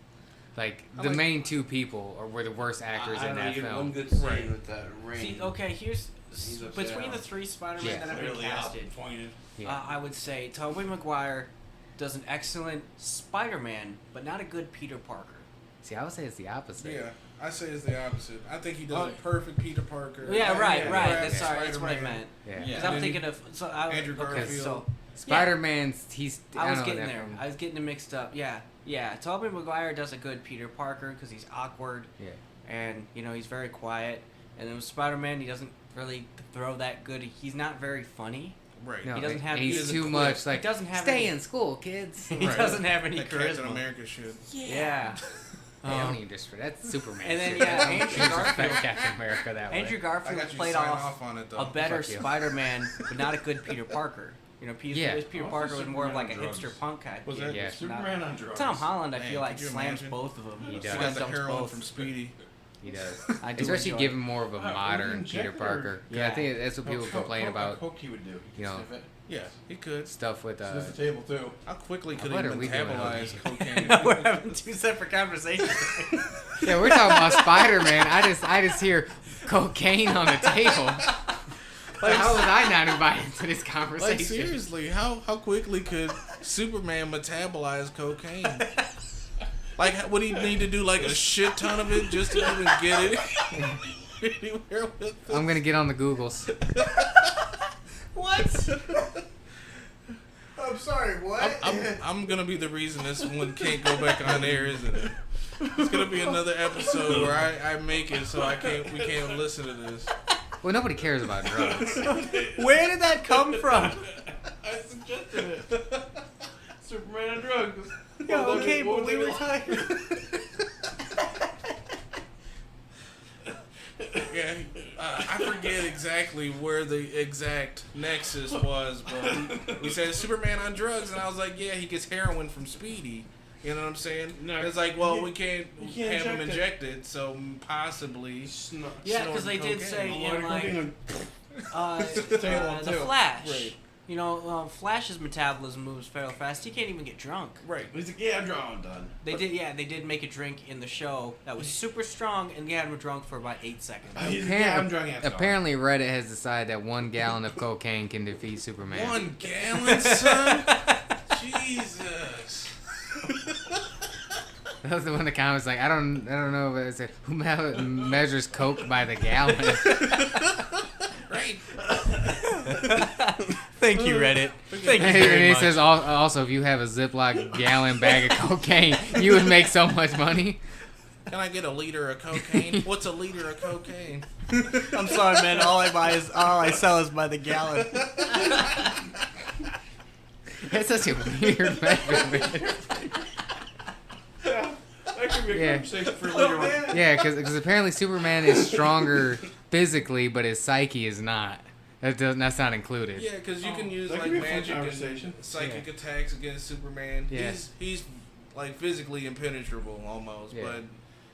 Like I the like- main two people were the worst actors I in don't know, that you get film. one good scene Right. with that ring. See, okay, here's... He's upside Between down. the three Spider-Man Yeah. that have been Clearly casted, pointed. Yeah. I would say Tobey Maguire does an excellent Spider-Man, but not a good Peter Parker. See, I would say it's the opposite. Yeah, I say it's the opposite. I think he does Oh. a perfect Peter Parker. Yeah, right. Grabs That's sorry, that's what I Spider-Man. meant. Yeah. Yeah. Because And I'm then thinking of Andrew Garfield. So Spider-Man's he's. I was don't know getting that there. from- I was getting it mixed up. Yeah. Tobey Maguire does a good Peter Parker because he's awkward Yeah. and he's very quiet. And then with Spider-Man, he doesn't really throw that good. He's not very funny. Right. No, He doesn't have- and he he's doesn't too quit. much like. He doesn't have stay any- in school, kids. He Right. doesn't have any Like Captain charisma. America shit. Yeah. Hey, I don't even that's Superman. And then, shit. yeah, I don't Andrew disrespect Garfield- Captain America that Andrew way. I Garfield got you played sign off on it though. a better Fuck you. Spider-Man, but not a good Peter Parker. You know, Yeah. Peter Parker was more of like a hipster punk kind. Was kid. that Yeah. Superman on drugs? Tom Holland, I Man, feel like could you slams imagine? both of them. He He does. got the Dumps heroin both. from Speedy. He does. I do Especially enjoy give it. him more of a Would he modern inject Peter it or- Parker. 'Cause Yeah. I think that's what people complain about. Coke he would do. He You could know, sniff it. Yeah, he could. Stuff with Sniff the table too. How quickly could What he are we doing metabolize over cocaine? We're having two separate conversations. yeah, we're talking about Spider-Man. I just hear cocaine on the table. Like, how was I not invited to this conversation? Like seriously, how quickly could Superman metabolize cocaine? Like, would he need to do like a shit ton of it just to even get it anywhere with it? I'm gonna get on the Googles. What? I'm sorry, what? I'm gonna be the reason this one can't go back on air, isn't it? It's gonna be another episode where I make it so we can't listen to this. Well, nobody cares about drugs. Where did that come from? I suggested it. Superman on drugs. Yeah, Well, okay, what but we would were they- talking. Yeah, I forget exactly where the exact nexus was, but we said Superman on drugs, and I was like, yeah, he gets heroin from Speedy. You know what I'm saying? No, It's like, well, you we can't can't have him inject injected, so possibly. Yeah, because they snorting did say Well, in like cocaine the too. Flash. Right. You know, Flash's metabolism moves fairly fast. He can't even get drunk. Right. He's like, yeah, I'm drawing done. They did make a drink in the show that was super strong and had him drunk for about 8 seconds. He's like, yeah, I'm drunk. After Apparently, Reddit has decided that 1 gallon of cocaine can defeat Superman. 1 gallon, son? Jesus. That was the one in the comments like, I don't know, but it said, who measures coke by the gallon? Right. Thank you, Reddit. Thank you And very he much. says also, if you have a Ziploc gallon bag of cocaine, you would make so much money. Can I get a liter of cocaine? What's a liter of cocaine? I'm sorry, man. All I sell is by the gallon. That's such a weird measurement. That could be a Yeah. conversation for later on. Yeah, because apparently Superman is stronger physically, but his psyche is not. That's not included. Yeah, because you can use that like could be a fun magic conversation. and psychic attacks against Superman. Yeah. He's like physically impenetrable almost, Yeah. but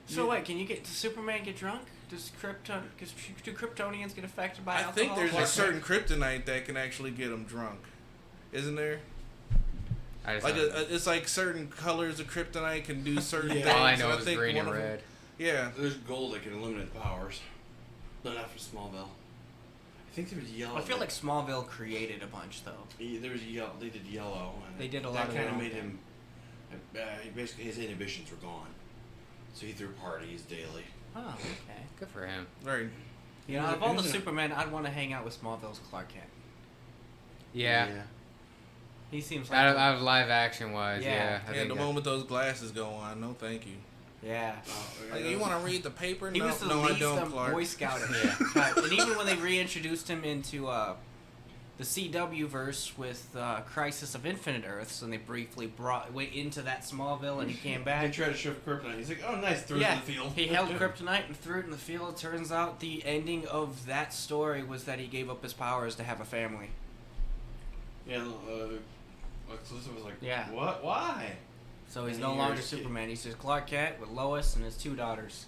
So wait, does Superman get drunk? Do Kryptonians get affected by I alcohol? think there's Or- a certain kryptonite that can actually get him drunk. Isn't there? I just Like don't- it's like certain colors of kryptonite can do certain Yeah. things. all I and know is think green one and of them- red. Yeah. There's gold that can eliminate powers, but not for Smallville. I think there was yellow. I feel like Smallville created a bunch though. There was yellow. They did yellow. And They did a lot that of kind their of own made thing. him. He basically, his inhibitions were gone, so he threw parties daily. Oh, okay. Good for him. Right. You know, out of all the Supermen, I'd want to hang out with Smallville's Clark Kent. Yeah. He seems like Out of live action wise, Yeah. yeah. I And think the that- moment those glasses go on, no thank you. yeah. Like, you want to read the paper? He No, was the no, I least don't, Clark. Boy Scout. Yeah. Right. And even when they reintroduced him into the CW verse with Crisis of Infinite Earths, and they briefly went into that Smallville, and he came They back. tried to shove kryptonite. He's like, "Oh, nice!" Threw it Yeah, in the field. he held kryptonite and threw it in the field. Turns out the ending of that story was that he gave up his powers to have a family. Yeah, Lex Luthor was like, Yeah. What? Why?" So he's And no he longer hears- Superman. He's just Clark Kent with Lois and his 2 daughters.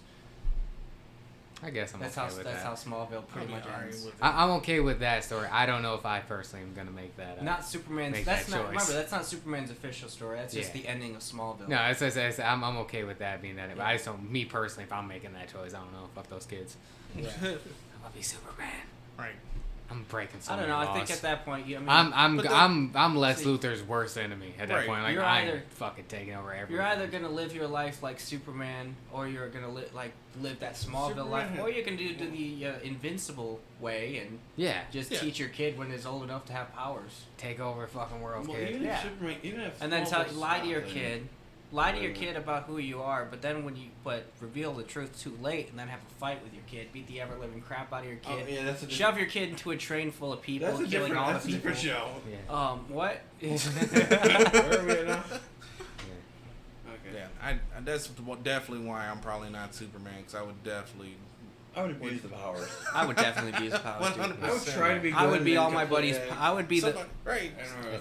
I guess I'm That's okay how with that's that. how Smallville pretty much ends. I'm okay with that story. I don't know if I personally am gonna make that. Not Superman's. Make That's that not. choice. Remember, that's not Superman's official story. That's just Yeah. the ending of Smallville. No, I'm okay with that being that. But I just don't. Me personally, if I'm making that choice, I don't know. Fuck those kids. Yeah. I'm gonna be Superman. Right. I'm breaking so I don't many know. laws. I think at that point, you. I mean, I'm but I'm Lex see- Luthor's worst enemy at that Right. point. Like You're I'm either- fucking taking over everything. you're either gonna live your life like Superman, or you're gonna live that Smallville Superman life, had- or you can do the invincible way and yeah just Yeah. teach your kid when he's old enough to have powers, take over fucking world, Well, kid. even Yeah. if Superman, even if and then Smallville lie to your stopped, kid. Lie to your kid about who you are, but then reveal the truth too late, and then have a fight with your kid, beat the ever living crap out of your Oh, kid, yeah, that's a shove your kid into a train full of people, That's a killing different. all That's the a people. different show. Yeah. What? Where are we at now? Yeah. Okay. Yeah, that's definitely why I'm probably not Superman, because I would definitely. I would abuse the powers. I would definitely be his powers. Dude. 100%. I would try to be. I good would be and all then my buddies. completely- I would be the. Right.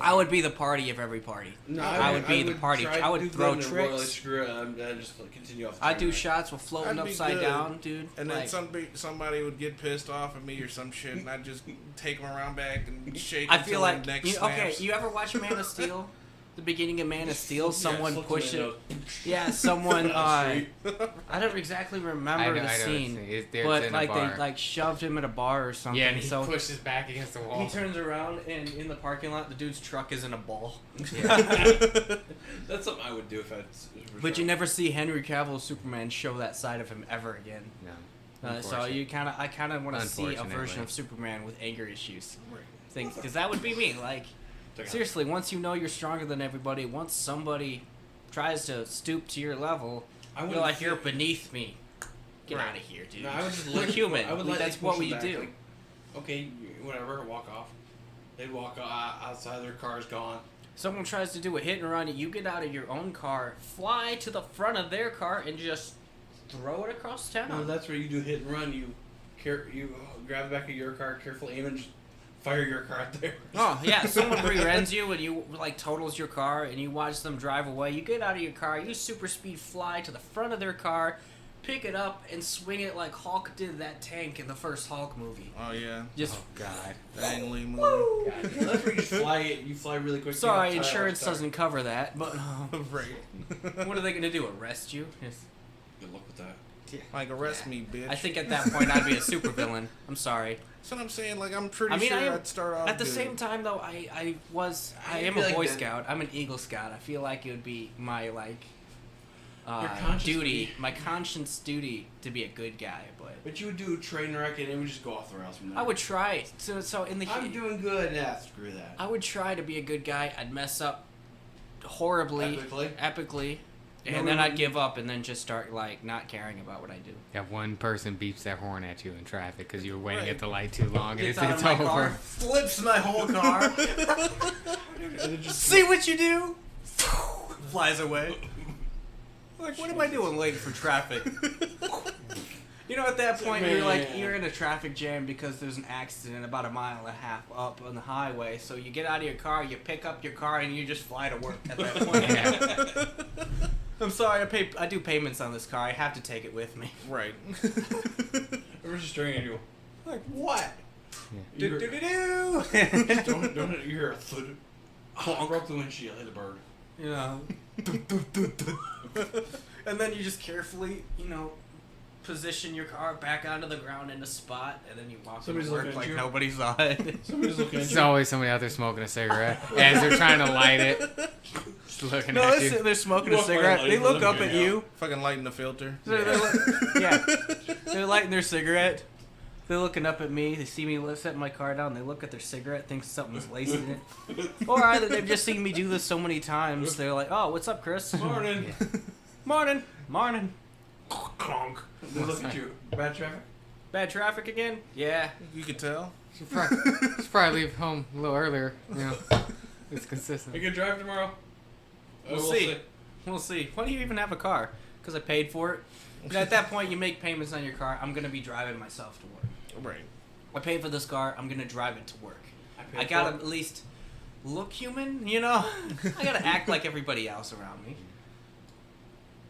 I would be the party of every party. No, I would be the party. try I would to do throw good and royally tricks. Screw it. I'd just continue off. The I'd do train shots with floating I'd be upside good. down, dude. And then Like, somebody would get pissed off at me or some shit, and I'd just take them around back and shake. I until feel their like neck okay. snaps. You ever watch Man of Steel? The beginning of Man of Steel, Yeah, someone flipped pushed me it. in Yeah, someone. Down the I don't exactly remember I know the what you're scene, saying. It's but in a like bar. they like shoved him at a bar or something. Yeah, and he so pushes back against the wall. he turns around and in the parking lot, the dude's truck is in a ball. That's something I would do if I. But you never see Henry Cavill's Superman show that side of him ever again. No. So I kind of want to see a version Unfortunately. of Superman with anger issues. Things, because that would be me. Like, Take out. seriously, once you know you're stronger than everybody, once somebody tries to stoop to your level, I you're wouldn't like, you're feel- beneath me. Get Right. out of here, dude. No, I would just We're let human. I would let That's you what push we them back, do. like, okay, whatever. Walk off. They'd walk outside. Their car's gone. Someone tries to do a hit and run, you get out of your own car, fly to the front of their car, and just throw it across town. No, that's where you do hit and run. You grab the back of your car, carefully aim and just fire your car out there. Oh, yeah, someone rear-ends you and you, like, totals your car and you watch them drive away. You get out of your car, you super speed fly to the front of their car, pick it up, and swing it like Hulk did that tank in the first Hulk movie. Oh yeah, Just, Oh God. Ang Lee movie. woo! Yeah, that's where you just fly it. You fly really quick. Sorry, you insurance doesn't cover that, but Right. what are they going to do, arrest you? Yes. Good luck with that. Like arrest me, bitch. I think at that point I'd be a supervillain. I'm sorry. That's what I'm saying. Like I'm pretty I mean, sure I am- I'd start off At the good. same time, though, I am feel a like Boy that- Scout. I'm an Eagle Scout. I feel like it would be my Your conscience duty, would be- my conscience duty to be a good guy. But you would do a train wreck and it would just go off the rails from there. I would try. So in the I'm doing good. Nah, screw that. I would try to be a good guy. I'd mess up horribly, Epically? and No, then no, I'd give up and then just start like not caring about what I do. That one person beeps their horn at you in trapfic because you were waiting Right. at the light too long and Gets it's out of my over. car, flips my whole car. See what you do? Flies away. Like, what am I doing waiting for traffic? You know, at that point, you're like, you're in a traffic jam because there's an accident about a mile and a half up on the highway. So you get out of your car, you pick up your car, and you just fly to work at that point. Yeah. I'm sorry, I do payments on this car. I have to take it with me. Right. Everyone's just staring at you. Like, what? Yeah. You Do-do-do-do! don't you hear a thud? I broke the windshield, hit the bird. You know. And then you just carefully, position your car back onto the ground in a spot, and then you walk Somebody's to work looking at like you. nobody saw it. Somebody's looking at There's you. always somebody out there smoking a cigarette as they're trying to light it. Just looking No, at they're, you. they're smoking a Walk by cigarette. the They light, look up looking at out. you. Fucking lighting the filter. They're lighting their cigarette. They're looking up at me. They see me set my car down. They look at their cigarette, think something's laced in it. Or either they've just seen me do this so many times. They're like, "Oh, what's up, Chris? Morning. Morning, morning." Clonk. They look at you. Bad traffic? Bad traffic again? Yeah. You could tell. Should probably leave home a little earlier. It's consistent. You can drive tomorrow? We'll see. We'll see. Why do you even have a car? Because I paid for it. And at that point, you make payments on your car. I'm gonna be driving myself to work. Right. I paid for this car. I'm gonna drive it to work. paid I gotta for it. at least look human, I gotta act like everybody else around me.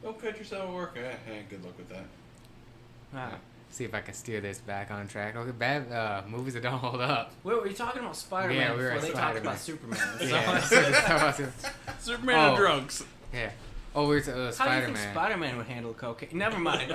Don't cut yourself at work. Hey, good luck with that. Ah. See if I can steer this back on track. Okay, bad movies that don't hold up. Wait, were you talking about Spider-Man Yeah, we were before at they talked Spider-Man. about Superman? Yeah. Superman Oh. and drunks. Yeah. Oh, we're How do you think Spider-Man. Spider-Man would handle cocaine? Never mind.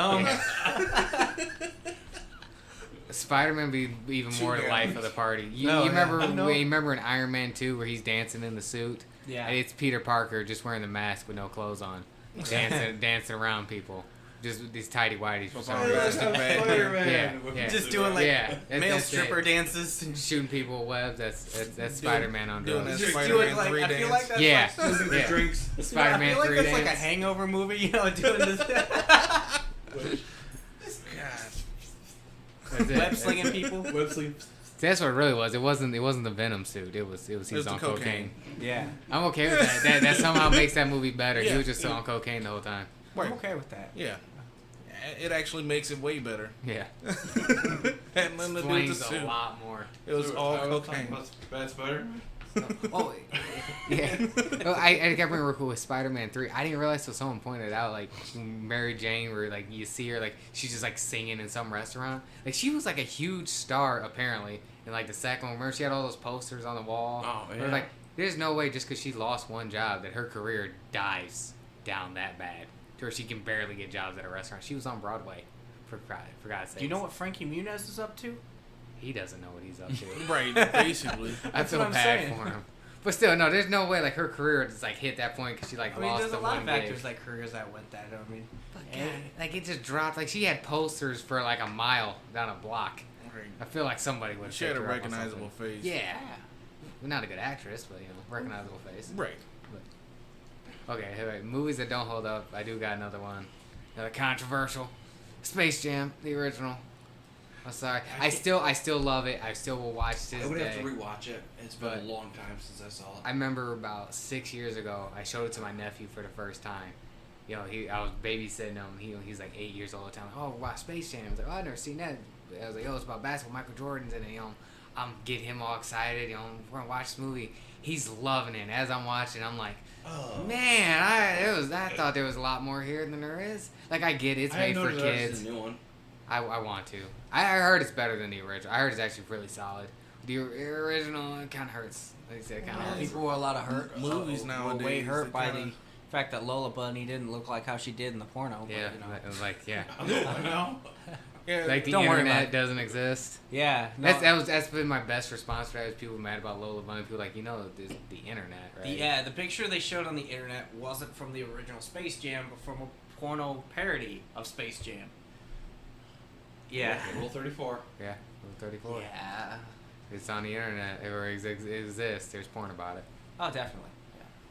Spider-Man be even more the life of the party. You No, remember? yeah. I know. You remember in Iron Man 2 where he's dancing in the suit? Yeah. And it's Peter Parker just wearing the mask with no clothes on, dancing around people, just these tidy whities for some reason. Spider-Man. Yeah. Just doing like Yeah, male that's stripper it. dances. Shooting people with webs. That's Spider-Man on doing drugs. that Just Spider-Man doing like 3 I feel dance. like that's Yeah. like Yeah. Drinks. Spider-Man I feel like 3 that's like a dance. hangover movie, doing this God. That's it. web slinging people. Web sleep. That's what it really was. It wasn't the Venom suit. It was he was on cocaine. Yeah. I'm okay with that. That somehow makes that movie better. Yeah, He was just on cocaine the whole time. Right. I'm okay with that. Yeah. It actually makes it way better. Yeah. Had nothing to do with the Explains a suit. lot more. It was all I was talking cocaine. about Bad Spider. Oh, yeah. Well, I got remember with Spider-Man 3. I didn't realize till someone pointed out, like, Mary Jane, where, like, you see her, like, she's just, like, singing in some restaurant. Like, she was, like, a huge star, apparently, in, like, the second one. Remember, she had all those posters on the wall? Oh, It was like, there's no way just because she lost one job that her career dives down that bad to where she can barely get jobs at a restaurant. She was on Broadway, for God's sake. Do you know what Frankie Muniz is up to? He doesn't know what he's up to. Right, basically. I That's feel what I'm bad saying. for him. But still, no, there's no way like her career just like hit that point because she like I mean, lost there's the a lot one of actors gig. like careers that went that. I mean, Like it just dropped. Like she had posters for like a mile down a block. Right. I feel like somebody would. She had a recognizable face. Yeah, well, not a good actress, but you know, recognizable face. Right. Okay, anyway, movies that don't hold up. I do got another one. Another controversial. Space Jam, the original. I'm sorry. I still love it. I still will watch this I would day. have to rewatch it. It's been But- a long time since I saw it. I remember about 6 years ago, I showed it to my nephew for the first time. You know, I was babysitting him. He's like 8 years old at the time. Like, oh, watch Space Jam. I was like, oh, I've never seen that. I was like, oh, it's about basketball, Michael Jordan's in it. You know, I'm getting him all excited. You know, we're gonna watch this movie. He's loving it. As I'm watching, I'm like, man, I thought there was a lot more here than there is. Like, I get it. It's made for kids. The new one. I want to. I heard it's better than the original. I heard it's actually really solid. The original, it kind of hurts. Like I said, it kind of hurts. people were a lot of hurt. Movies were nowadays, way hurt they by kinda- the fact that Lola Bunny didn't look like how she did in the porno. Yeah, But, you know. it was like, yeah. No. Yeah. Like the Don't worry about internet it. doesn't exist. Yeah. No, That's been my best response to that. Is people mad about Lola Bunny. People like, you know, there's the internet, right? the picture they showed on the internet wasn't from the original Space Jam, but from a porno parody of Space Jam. Yeah. Rule 34. Yeah, 34. Yeah. It's on the internet. It exists. There's porn about it. Oh, definitely.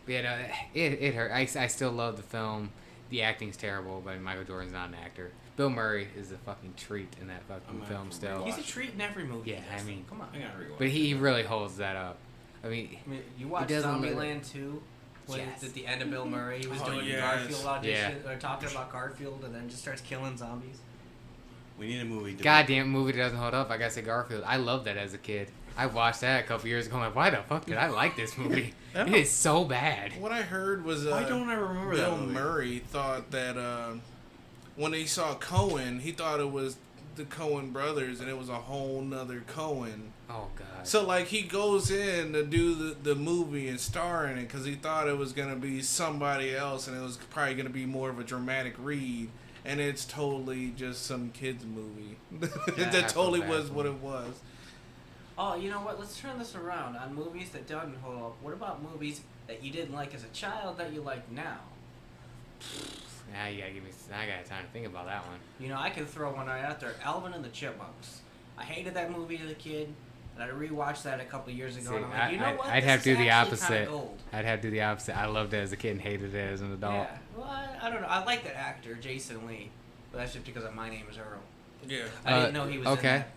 But yeah, no, it hurt. I still love the film. The acting's terrible, but Michael Jordan's not an actor. Bill Murray is a fucking treat in that fucking I'm film gonna still. rewatch. He's a treat in every movie. Yeah, he does. I mean- come on. I gotta rewatch But he it. really holds that up. I mean, You watched doesn't let Zombieland 2 when Yes. at the end of Bill Murray, he was Oh, doing yes. Garfield audition, or talking about Garfield, and then just starts killing zombies. We need a movie. goddamn movie that doesn't hold up. I gotta say Garfield. I loved that as a kid. I watched that a couple years ago. I'm like, why the fuck did I like this movie? I don't It is so bad. What I heard was Why don't I remember Bill that movie? Murray thought that when he saw Cohen, he thought it was the Cohen brothers, and it was a whole nother Cohen. Oh god. So like he goes in to do the movie and star in it because he thought it was gonna be somebody else, and it was probably gonna be more of a dramatic read. And it's totally just some kids movie. Yeah, I that feel totally bad was for what him. it was. Oh, you know what? Let's turn this around on movies that don't hold up. What about movies that you didn't like as a child that you like now? Now you gotta give me. I got time to think about that one. You know, I can throw one right out there. Alvin and the Chipmunks. I hated that movie as a kid, and I rewatched that a couple years ago. See, and I'm like, you know what? I'd This have to is do the actually kinda opposite. gold. I'd have to do the opposite. I loved it as a kid and hated it as an adult. Yeah. Well, I don't know. I like that actor, Jason Lee, but that's just because of My Name Is Earl. Yeah. I didn't know he was in okay. that.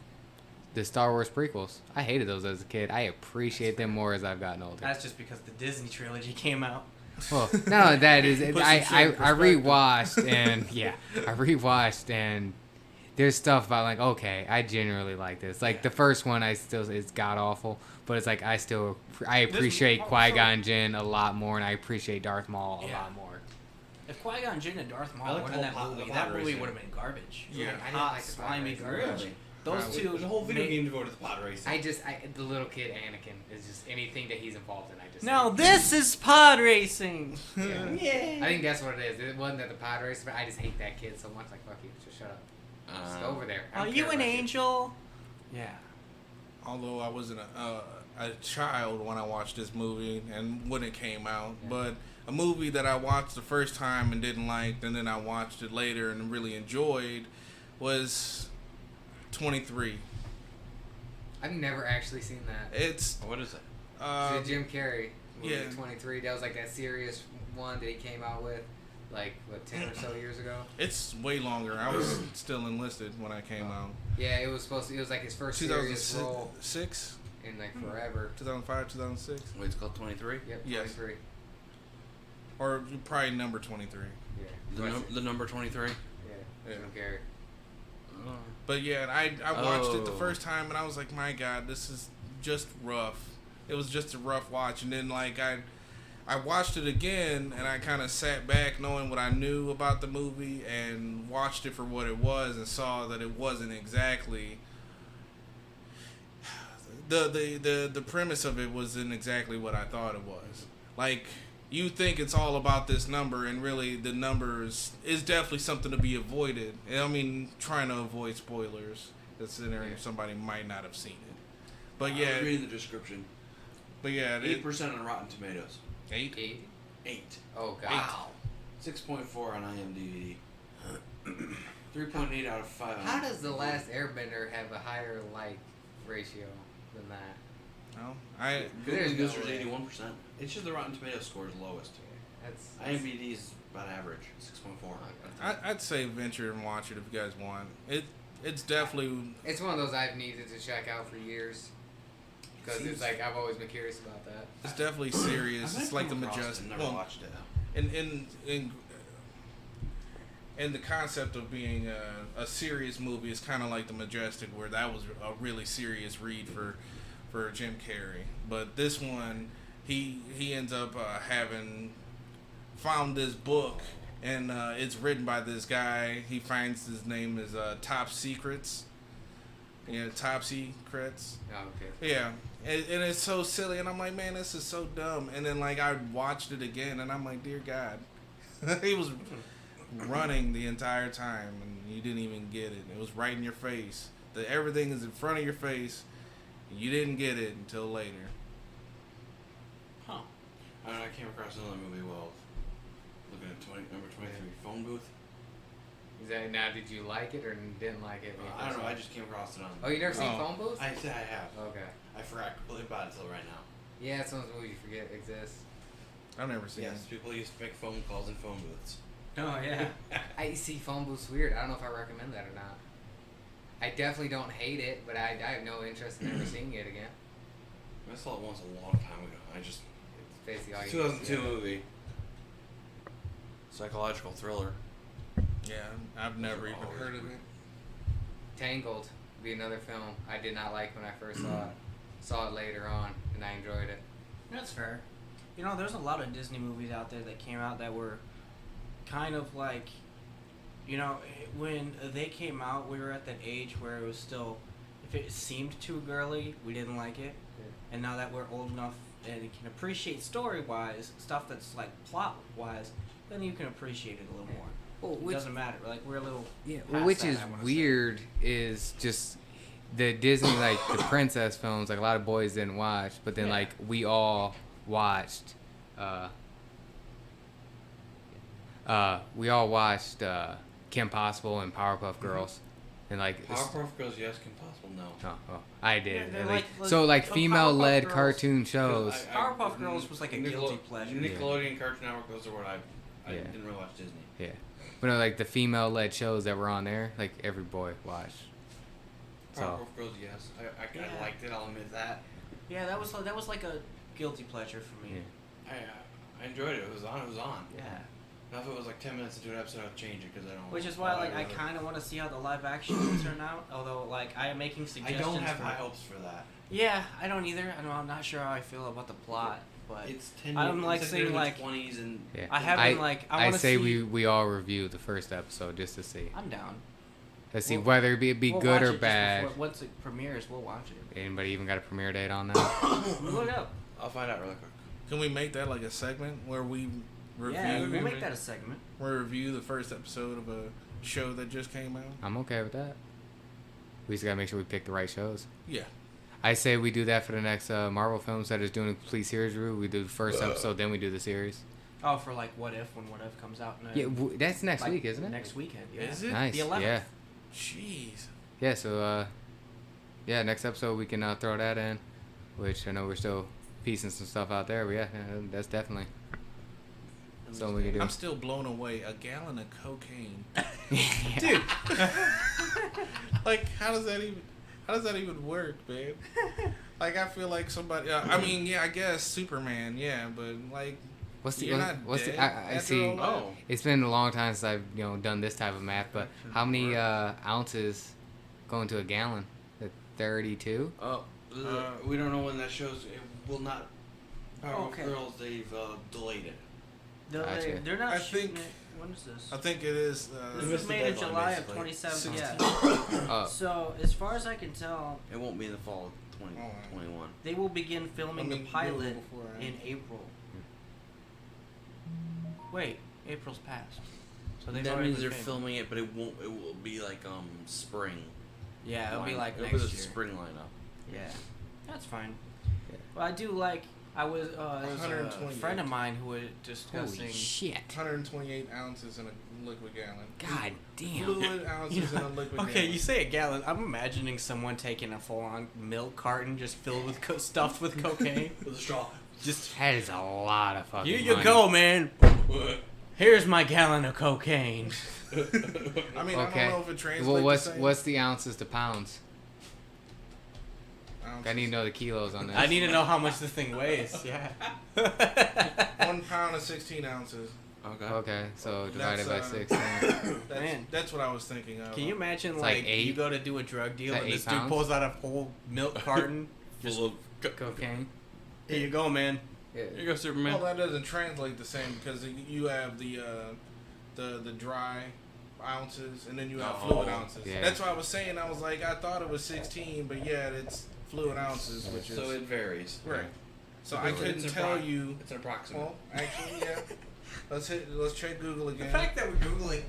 The Star Wars prequels. I hated those as a kid. I appreciate them more as I've gotten older. That's just because the Disney trilogy came out. Well, no, that is. Put some I shit in perspective. rewatched and yeah, I rewatched and there's stuff about like okay, I genuinely like this. Like the first one, it's god awful, but it's like I appreciate Qui-Gon Jinn a lot more, and I appreciate Darth Maul a Yeah. lot more. If Qui-Gon Jinn and Darth I Maul like were the in that whole movie, pod that movie racing. would have been garbage. Yeah. I didn't Hot, like the pod slimy racing. garbage. Really? Those Probably. two. There's a whole video made- game devoted to pod racing. The little kid Anakin is just anything that he's involved in. I just No, this is pod racing. Yeah. I think that's what it is. It wasn't that the pod race, but I just hate that kid so much. Like fuck you, just shut up. Just go over there. I Are don't you care an about you. angel? Yeah. Although I wasn't a child when I watched this movie and when it came out, Yeah. but a movie that I watched the first time and didn't like, and then I watched it later and really enjoyed, was 23. I've never actually seen that. It's What is it? Jim Carrey movie, yeah. 23. That was like that serious one that he came out with like what 10 or so years ago. It's way longer. I was still enlisted when I came out. Yeah, it was supposed to. It was like his first serious role 2006, in like forever. 2005, 2006, Wait, it's called 23. Yep, Yes. 23. or probably number 23. Yeah, The number 23. yeah. Jim Carrey. But yeah, I watched it the Oh. first time and I was like, my God, this is just rough. It was just a rough watch. And then like I watched it again and I kind of sat back knowing what I knew about the movie and watched it for what it was and saw that it wasn't exactly the premise of it wasn't exactly what I thought it was. Like, you think it's all about this number, and really the numbers is definitely something to be avoided. And I mean, trying to avoid spoilers, considering somebody might not have seen it. But I yeah, was reading the description. but yeah, 8% on Rotten Tomatoes. 8. 8. Oh god. Wow. 6.4 on IMDb. 3.8 out of 5. How does The Last Airbender have a higher like ratio than that? No, There's Google no users way. 81%. It's just the Rotten Tomatoes score is lowest. That's IMDb is about average, 6.4. I'd say venture and watch it if you guys want. It's definitely It's one of those I've needed to check out for years. Because it's like I've always been curious about that. it's definitely serious. I've It's like the come across it majestic. and never Well, watched it. in the concept of being a serious movie, it's kind of like the Majestic, where that was a really serious read for Jim Carrey. But this one, he ends up having found this book, and it's written by this guy. He finds his name is Top Secrets. Yeah, Top Secrets. Oh, okay. Yeah, and it's so silly, and I'm like, man, this is so dumb. And then like I watched it again, and I'm like, dear God, he was running the entire time, and you didn't even get it. It was right in your face. Everything is in front of your face, and you didn't get it until later. Huh. I came across another movie while looking at number 23, Phone Booth. Is that now? Did you like it or didn't like it? when you I don't first know, saw I it? just came across it on... Oh, you never seen Oh. Phone Booth? I said I have. Okay. I forgot completely about it until right now. Yeah, it's one of those movies you forget exists. I've never seen Yes, people used to make phone calls in phone booths. Oh yeah. I see Phone Booth's weird. I don't know if I recommend that or not. I definitely don't hate it, but I have no interest in ever seeing it again. I saw it once a long time ago. It's basically all you 2002 see. movie. Psychological thriller. it. Yeah, I've never even always heard of it. weird. Tangled would be another film I did not like when I first saw it. Saw it later on, and I enjoyed it. That's fair. You know, there's a lot of Disney movies out there that came out that were kind of like, you know, when they came out, we were at that age where it was still, if it seemed too girly, we didn't like it. And now that we're old enough and can appreciate story-wise, stuff that's like plot-wise, then you can appreciate it a little more. Well, It doesn't matter. Like, we're a little past which that, is I wanna say. weird is just the Disney, like the princess films, like a lot of boys didn't watch, but then Yeah. like we all watched Kim Possible and Powerpuff Girls. And like Powerpuff Girls, yes. Kim Possible, no. I did. Yeah, And, they're like, like- so like so female-led Powerpuff Girls- cartoon shows. Powerpuff Girls was like a guilty pleasure. Nickelodeon, Cartoon Network, those are what I Yeah. didn't really watch Disney. Yeah, but no, like the female-led shows that were on there, like every boy watched. So Powerpuff Girls, yes. I Yeah. liked it, I'll admit that. Yeah, that was like a guilty pleasure for me. yeah. I enjoyed it. It was on. Yeah. Now if it was like 10 minutes into an episode, I'd change it because I don't. Which is why, like, I really- kind of want to see how the live action will turn out. Although, like, I am making I suggestions. don't have for, high hopes for that. Yeah, I don't either. I'm not sure how I feel about the plot, but It's 10 I'm, years. like, it's saying, they're in like- the 20s and Yeah. I haven't like I I want to say see. we all review the first episode just to see. I'm down. Let's see We'll- whether it be We'll good watch or it just bad. before- once it premieres, we'll watch it. Anybody even got a premiere date on that? Look it up. I'll find out really quick. Can we make that like a segment where we review? Yeah, we'll make that a segment. We review the first episode of a show that just came out. I'm okay with that. We just gotta make sure we pick the right shows. Yeah. I say we do that for the next Marvel films that is doing a complete series review. We do the first episode, then we do the series. Oh, for like What If, when What If comes out. Yeah, that's next like, week, isn't it? Next weekend. Yeah. Is it? Nice. The 11th. Yeah. Jeez. Yeah. So yeah, next episode we can throw that in, which I know we're still piecing some stuff out there. But yeah, that's definitely. So we can do. I'm still blown away. A gallon of cocaine, Dude. like how does that even work, man? Like I feel like somebody. I mean, yeah, I guess Superman, yeah, but like. What's the? You're not What's dead the? I after see. all that? Oh. It's been a long time since I've done this type of math. But how many ounces go into a gallon? 32. Oh, we don't know when that shows. It will not. Powerpuff Okay. Girls, they've delayed it. Gotcha. They're not I shooting think- it. When is this? I think it is. This missed was the made in deadline, July of basically. 27. 16. Yeah. So as far as I can tell, It won't be in the fall of 2021. they will begin filming Let me the pilot Google before I- in April. Wait, April's passed. So they've That already means been they're filming. filming it, but it won't. It will be like spring. Yeah, it'll be line- like it'll next be the year. spring lineup. Yeah, that's fine. Well, I do like. I was there was a 128. friend of mine who was discussing. Holy shit! 128 ounces in a liquid gallon. God damn. Fluid ounces in a liquid Okay, gallon. you say a gallon. I'm imagining someone taking a full-on milk carton just filled with stuffed with cocaine. With a straw. Just That is a lot of fucking. here you money. go, man. Here's my gallon of cocaine. I mean, Okay. I don't know if it translates. Well, the same. what's the ounces to pounds? Ounces. I need to know the kilos on this. I need to know how much this thing weighs. Yeah. 1 pound of 16 ounces. Okay. Okay, so divided by That's, 6. Then. Man. That's what I was thinking of. Can you imagine, It's like like, eight- you go to do a drug deal that and this 8 dude pounds? pulls out a whole milk carton? Full of. Cocaine. Here you go, man. Here you go, Superman. Well, that doesn't translate the same because you have the dry ounces and then you have Oh, fluid ounces. yeah. That's why I was saying. I was like, I thought it was 16, but yeah, it's fluid ounces, which is So it varies. right. So But I it's couldn't an tell you. It's an approximate. Well, actually, yeah. Let's check Google The again. fact that we're googling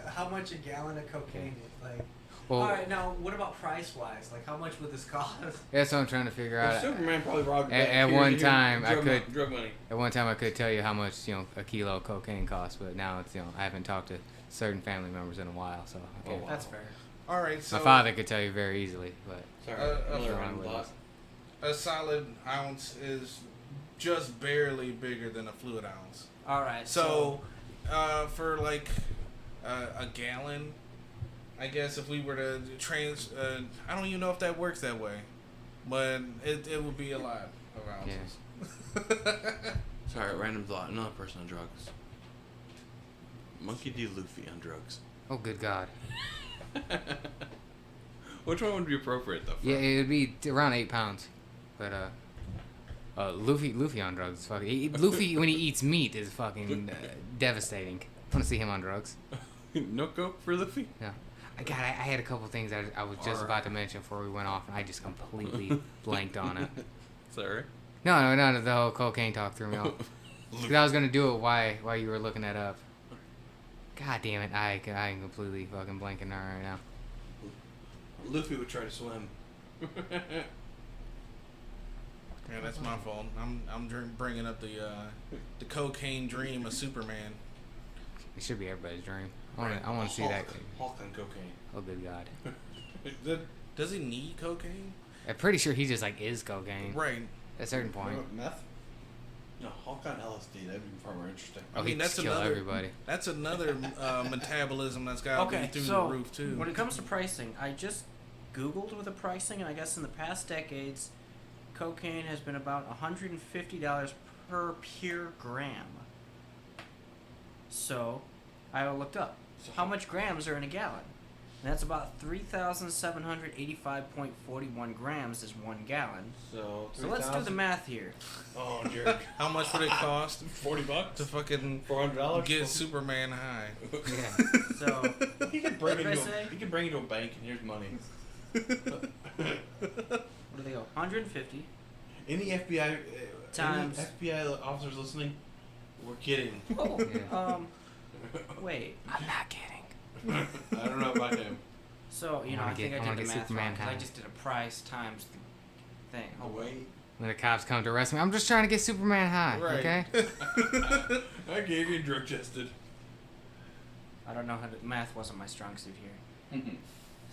how much a gallon of cocaine is, like. Well, All right, now what about price wise? Like, how much would this cost? that's what I'm trying to figure Well, out. Superman probably robbed a At- bank. at Here, one here, time, I drug could- mon- drug money. At one time, I could tell you how much a kilo of cocaine costs, but now it's I haven't talked to certain family members in a while, so I can't. wow. That's fair. All right, so My father could tell you very easily, but Sorry, Uh, another uh, random thought. a solid ounce is just barely bigger than a fluid ounce. All right. So, for like a gallon, I guess if we were to I don't even know if that works that way, but it would be a lot of ounces. Sorry, random thought. Another person on drugs. Monkey D. Luffy on drugs. oh good God, Which one would be appropriate though? for- yeah, it would be around 8 pounds, but Luffy on drugs is fucking. Luffy when he eats meat is fucking devastating. I want to see him on drugs. No coke for Luffy? Yeah. I had a couple things I was just about to mention before we went off, and I just completely blanked on it. Sorry. No, the whole cocaine talk threw me off. Because I was gonna do it while you were looking that up. God damn it, I am completely fucking blanking out right now. Luffy would try to swim. Yeah, that's my fault. I'm bringing up the cocaine dream of Superman. It should be everybody's dream. I want to see that. Hulk on cocaine. Oh good God. Does he need cocaine? I'm pretty sure he just is cocaine Right. at a certain point. Meth? No, Hulk on LSD. That'd be far more interesting. Oh, I mean, he'd that's just kill another- everybody. That's another metabolism that's got to be Okay, through so the roof too. when it comes to pricing, I just Googled with the pricing, and I guess in the past decades, cocaine has been about $150 per pure gram. So, I looked up how much grams are in a gallon, and that's about 3,785.41 grams is 1 gallon. So So let's do the math here. Oh, jerk. How much would it cost $40? to fucking $400? get Superman high? Yeah. So, He could what did I say? he could bring you to a bank and here's money. What do they go? 150. Any FBI Times. any FBI officers listening? We're kidding. Oh, Yeah. wait. I'm not kidding. I don't know about him. So, I wanna I think get- I I wanna did the get math Superman wrong, 'cause I high. just did a price times the thing. Oh wait. When the cops come to arrest me, I'm just trying to get Superman high. Right. Okay. I gave you drug tested. I don't know how to, math wasn't my strong suit here.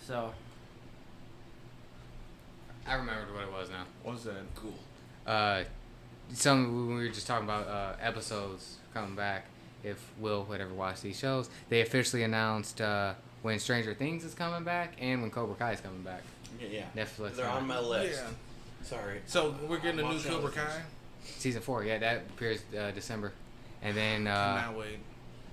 So, I remembered what it was now. What's that? Cool. some when we were just talking about episodes coming back. If Will would ever watch these shows, they officially announced when Stranger Things is coming back and when Cobra Kai is coming back. Yeah. Netflix. They're on my list. Yeah. Sorry. So we're getting a new watching Cobra other things. Kai. Season 4, yeah, that appears December, and then Cannot wait.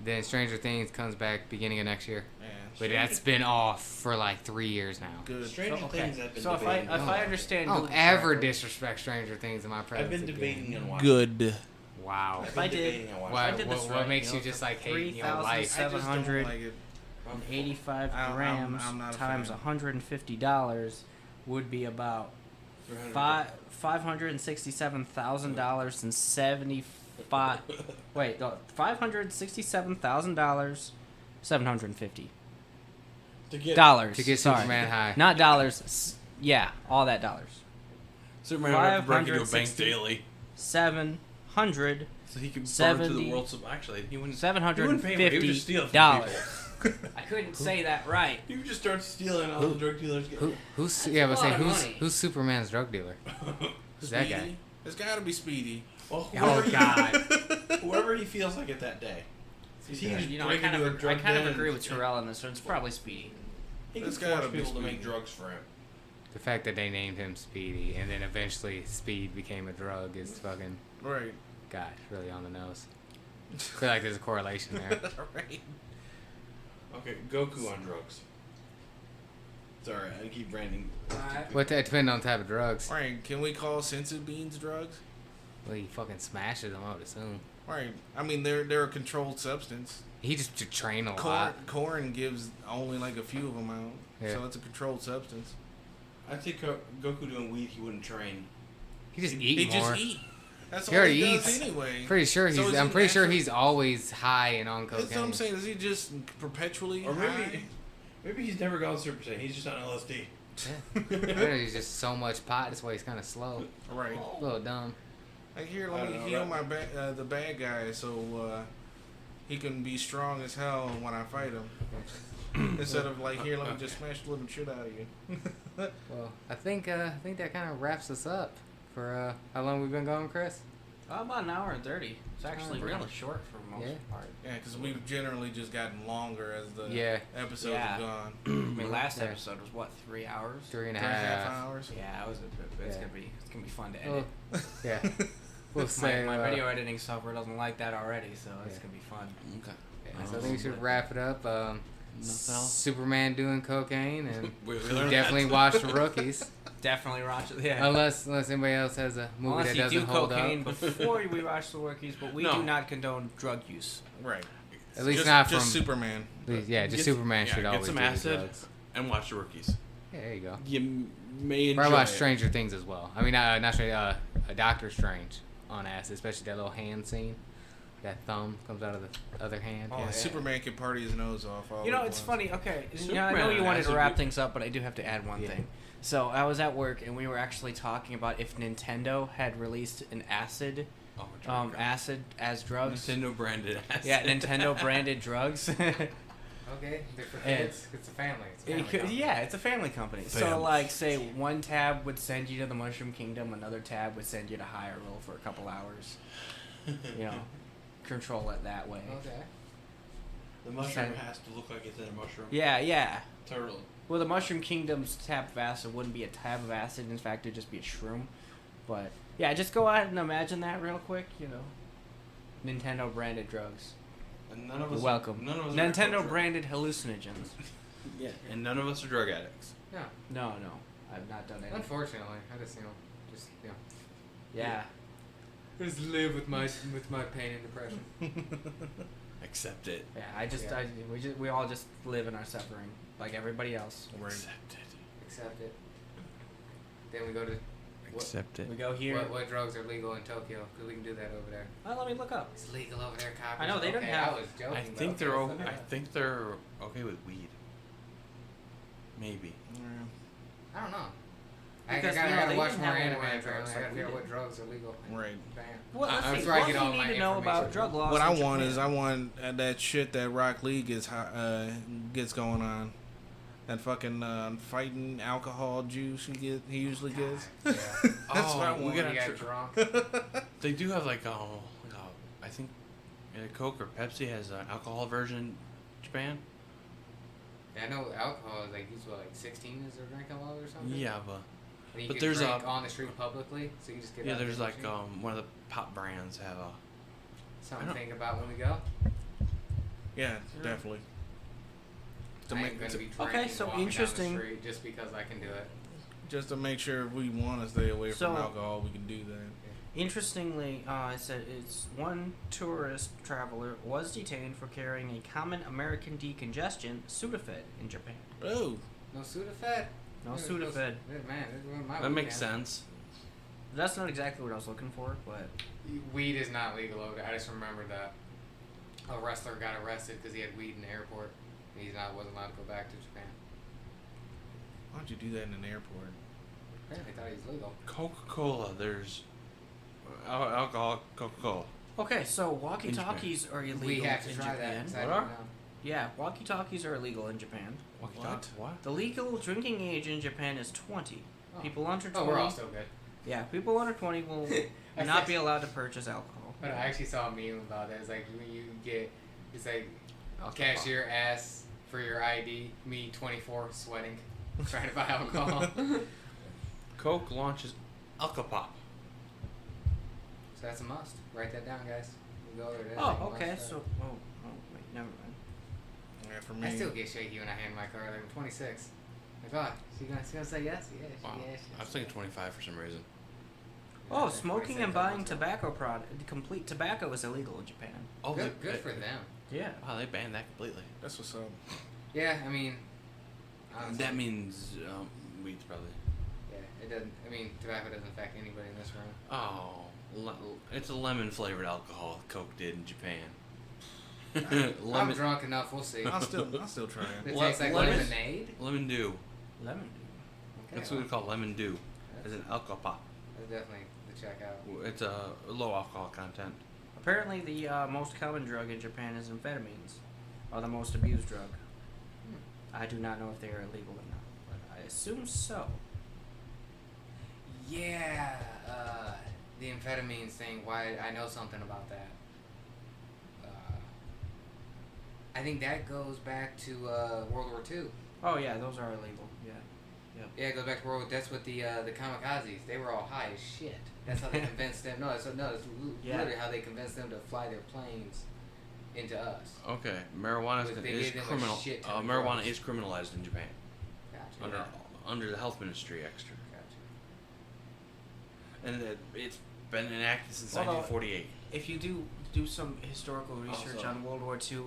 then Stranger Things comes back beginning of next year. Yeah. But that's been off for like 3 years now. Good. Stranger Things I've been So if debating. I understand, I don't Google ever Tracker- disrespect Stranger Things in my presence. I've been again. debating and watching. Good. Wow. I've If been I did- debating and watching. Why- I did this what right, makes you know, just for like hate life? I just don't 3,700 like it. and 85 I'm grams not a times fan. $150 would be about $567,000 and 75. Wait, no, $567,000, 750 to get dollars. To get sorry. Superman high. Not dollars. Yeah, all that dollars. Superman would have to break into a bank 560 daily, 700 so he could burn to 70 the world. Actually, he wouldn't. $750. He would just steal from I couldn't say that right. You would just start stealing all the drug dealers. Get. Who's That's yeah? a But say lot of who's money. who's Superman's drug dealer? Who's that guy? Speedy? It's got to be Speedy. Well, Oh God! whoever he feels like at that day. 'Cause he can just You know, I break kind into a of drug den agree and- with Terrell on this, so it's probably Speedy. He can It's gotta force be people to Speedy. make drugs for him. The fact that they named him Speedy and then eventually Speed became a drug is fucking Right. God, really on the nose. I feel like there's a correlation there. Right. Okay, Goku on drugs. Sorry, I keep branding. What that depends on the type of drugs. Right. Can we call sensu beans drugs? Well, he fucking smashes them, I would assume. Right. I mean, they're a controlled substance. He just to train a lot. Corn gives only like a few of them out, Yeah. so it's a controlled substance. I think Goku doing weed, he wouldn't train. He just He eat more. just eat. That's He all already he does eats. anyway. Pretty sure So he's. is I'm it pretty sure natural- he's always high and on cocaine. That's what I'm saying. Is he just perpetually Or high? maybe he's never gone Super Saiyan. He's just on LSD. Yeah. He's just so much pot. That's why he's kind of slow. Right. A little dumb. Like here, I let don't me know, heal that- the bad guy so he can be strong as hell when I fight him. Instead of like here, let me just smash the living shit out of you. Well, I think that kind of wraps us up for how long we've been going, Chris. About an hour and 30. It's actually really? really short for most Yeah. part. Yeah, because we've generally just gotten longer as the Yeah. episodes Yeah. have gone. I mean, last Yeah. episode was what, 3 hours? 3.5 hours. Yeah, it was. It's gonna be fun to Well, edit. yeah. We'll say my video editing software doesn't like that already, so it's Yeah. gonna be fun. Okay. Yeah, so I think we should wrap it up. Nothing else? Superman doing cocaine, and We we learned definitely that. watched the Rookies. Definitely watch it. Yeah. Unless anybody else has a movie Unless that you doesn't do hold cocaine up. before we watch the Rookies, but we No. do not condone drug use. Right. At least just, not just from. Superman. Yeah, just Get- Superman yeah, should get always some do the acid. drugs. And watch the Rookies. Yeah, there you go. You may enjoy Or I watch it. Stranger Things as well. I mean, not Stranger. Doctor Strange on acid, especially that little hand scene. That thumb comes out of the other hand. Oh, Yeah, yeah. Superman can party his nose off. All You know, at it's once. funny. Okay, I know Superman you wanted has to a wrap good- things up, but I do have to add one Yeah. thing. So I was at work, and we were actually talking about if Nintendo had released an acid, Oh, drug. acid as drugs. Nintendo branded acid. Yeah, Nintendo branded drugs. Okay, they're for And- kids. It's a family. It's a It family could- company. yeah, it's a family company. So, Family. like, say one tab would send you to the Mushroom Kingdom, another tab would send you to Hyrule for a couple hours. You know, control it that way. Okay. The mushroom Sen- has to look like it's in a mushroom. Yeah, yeah. Totally. Well, the Mushroom Kingdom's tab of acid wouldn't be a tab of acid. In fact, it'd just be a shroom. But yeah, just go out and imagine that real quick. You know, Nintendo branded drugs. And none of You're us. welcome. None of us. Nintendo are branded hallucinogens. Yeah, and none of us are drug addicts. No, No, I've not done any. unfortunately, I just Yeah. just live with my pain and depression. Accept it. Yeah, we all just live in our suffering like everybody else. Accept it. Accept it. Then we go to Accept it. We go here. what drugs are legal in Tokyo? Because we can do that over there. Well, let me look up. It's legal over there, coppers. I know, they don't Okay, have- I was joking. I but think okay, they're. let's look it I up. think they're okay with weed. Maybe. I don't know. Because, I no, gotta they watch didn't more have anime. any Apparently, drugs I gotta like figure out we what drugs are legal. Right. Bam. Well, let's I'm see. sure I What get do all you my need to know about information. drug laws? What I in want Japan? is that shit that Rock Lee gets going on. That fucking fighting alcohol juice he usually gets. Yeah. That's what I we want. gotta You got tr- drunk. They do have like I think Coke or Pepsi has an alcohol version in Japan. Yeah, I know alcohol is like used what, like 16 is their drinking level or something. Yeah, but And you but can there's drink a- on the street publicly, so you just get. yeah, out there's there like and one of the pop brands have a. something I to think about when we go. Yeah, definitely. To I make, ain't gonna to- be drinking Okay, so walking interesting. down the street just because I can do it. just to make sure if we want to stay away So- from alcohol, we can do that. Interestingly, it said it's one tourist traveler was detained for carrying a common American decongestion, Sudafed, in Japan. Oh, No Sudafed. No Yeah, Sudafed. Man, this ruined my That makes weekend. sense. That's not exactly what I was looking for, but Weed is not legal over there. I just remember that a wrestler got arrested because he had weed in the airport. And wasn't allowed to go back to Japan. why'd you do that in an airport? Apparently, they thought he was legal. Coca-Cola. There's alcohol. Coca-Cola. okay. So walkie-talkies are illegal We have to in try Japan. that. 'Cause I What don't are? know. Yeah, walkie-talkies are illegal in Japan. What? The legal drinking age in Japan is 20. Oh. People under 20. Oh, we're all still good. Yeah, people under 20 will I not said- be allowed to purchase alcohol. But I actually saw a meme about that. It's like when you get, it's like cashier asks for your ID, me 24 sweating, trying to buy alcohol. Coke launches Alcopop. So that's a must. Write that down, guys. We go there. That's like Oh, a okay. must. So, wait, never mind. Yeah, for I me. still get shaky when I hand my card. Like, I'm 26. Like, oh, she gonna say yes? Yeah, Wow. yeah. I was thinking 25 for some reason. Oh, Yeah, smoking 26, and buying that's tobacco complete tobacco is illegal in Japan. Oh, Good, good for them. Yeah. Wow, they banned that completely. That's what's up. Yeah, I mean, honestly, That means weed's probably. yeah, it doesn't. I mean, tobacco doesn't affect anybody in this room. Oh, it's a lemon flavored alcohol. Coke did in Japan. I'm lemon, drunk enough. We'll see. I'll still try It it. tastes like lemon- lemonade. lemon dew. Lemon. Okay, That's what we call lemon dew. As an alcopop. That's definitely the check out. It's a low alcohol content. Apparently, the most common drug in Japan is amphetamines, or the most abused drug. I do not know if they are illegal or not, but I assume so. Yeah, the amphetamines thing. Why I know something about that. I think that goes back to World War II. Oh yeah, those are illegal. Yeah. Yeah, it goes back to World War. That's what the kamikazes. They were all high as shit. That's how they convinced them. It's Yeah. literally how they convinced them to fly their planes into us. Okay, marijuana They is gave them a criminal. shit ton of Marijuana drugs. is criminalized in Japan Gotcha. under the health ministry extra, Gotcha. and it's been enacted since Although- 1948. If you do some historical research Also- on World War II,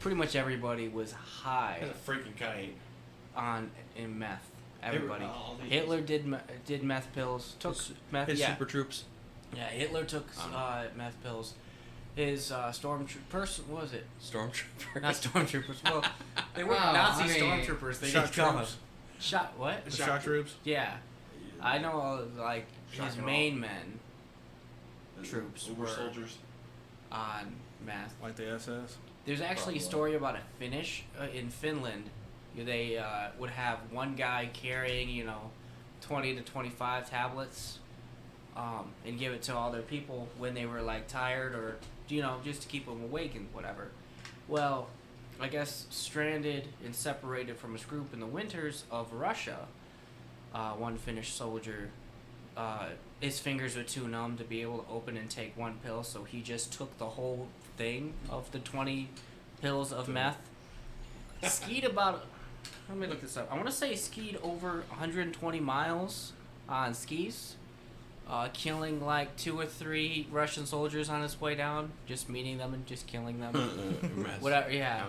pretty much everybody was high freaking kite. in meth. Everybody. all these- Hitler did meth pills. Took meth. His Yeah. super troops. Yeah. Hitler took meth pills. His what was it? Stormtrooper. Not stormtroopers. Well, they weren't Well, Nazi I mean, stormtroopers. They shock just call troops. them shot. What? The shock troops. Yeah, I know. Like Shock his and main men troops Uber were soldiers. on meth. Like the SS. There's actually a story about a Finnish in Finland. They would have one guy carrying 20 to 25 tablets, and give it to all their people when they were like tired or just to keep them awake and whatever. Well, I guess stranded and separated from his group in the winters of Russia, one Finnish soldier, his fingers were too numb to be able to open and take one pill, so he just took the whole thing of the 20 pills of meth. Skied about, let me look this up. I want to say he skied over 120 miles on skis, killing like 2 or 3 Russian soldiers on his way down, just meeting them and just killing them. Whatever, yeah.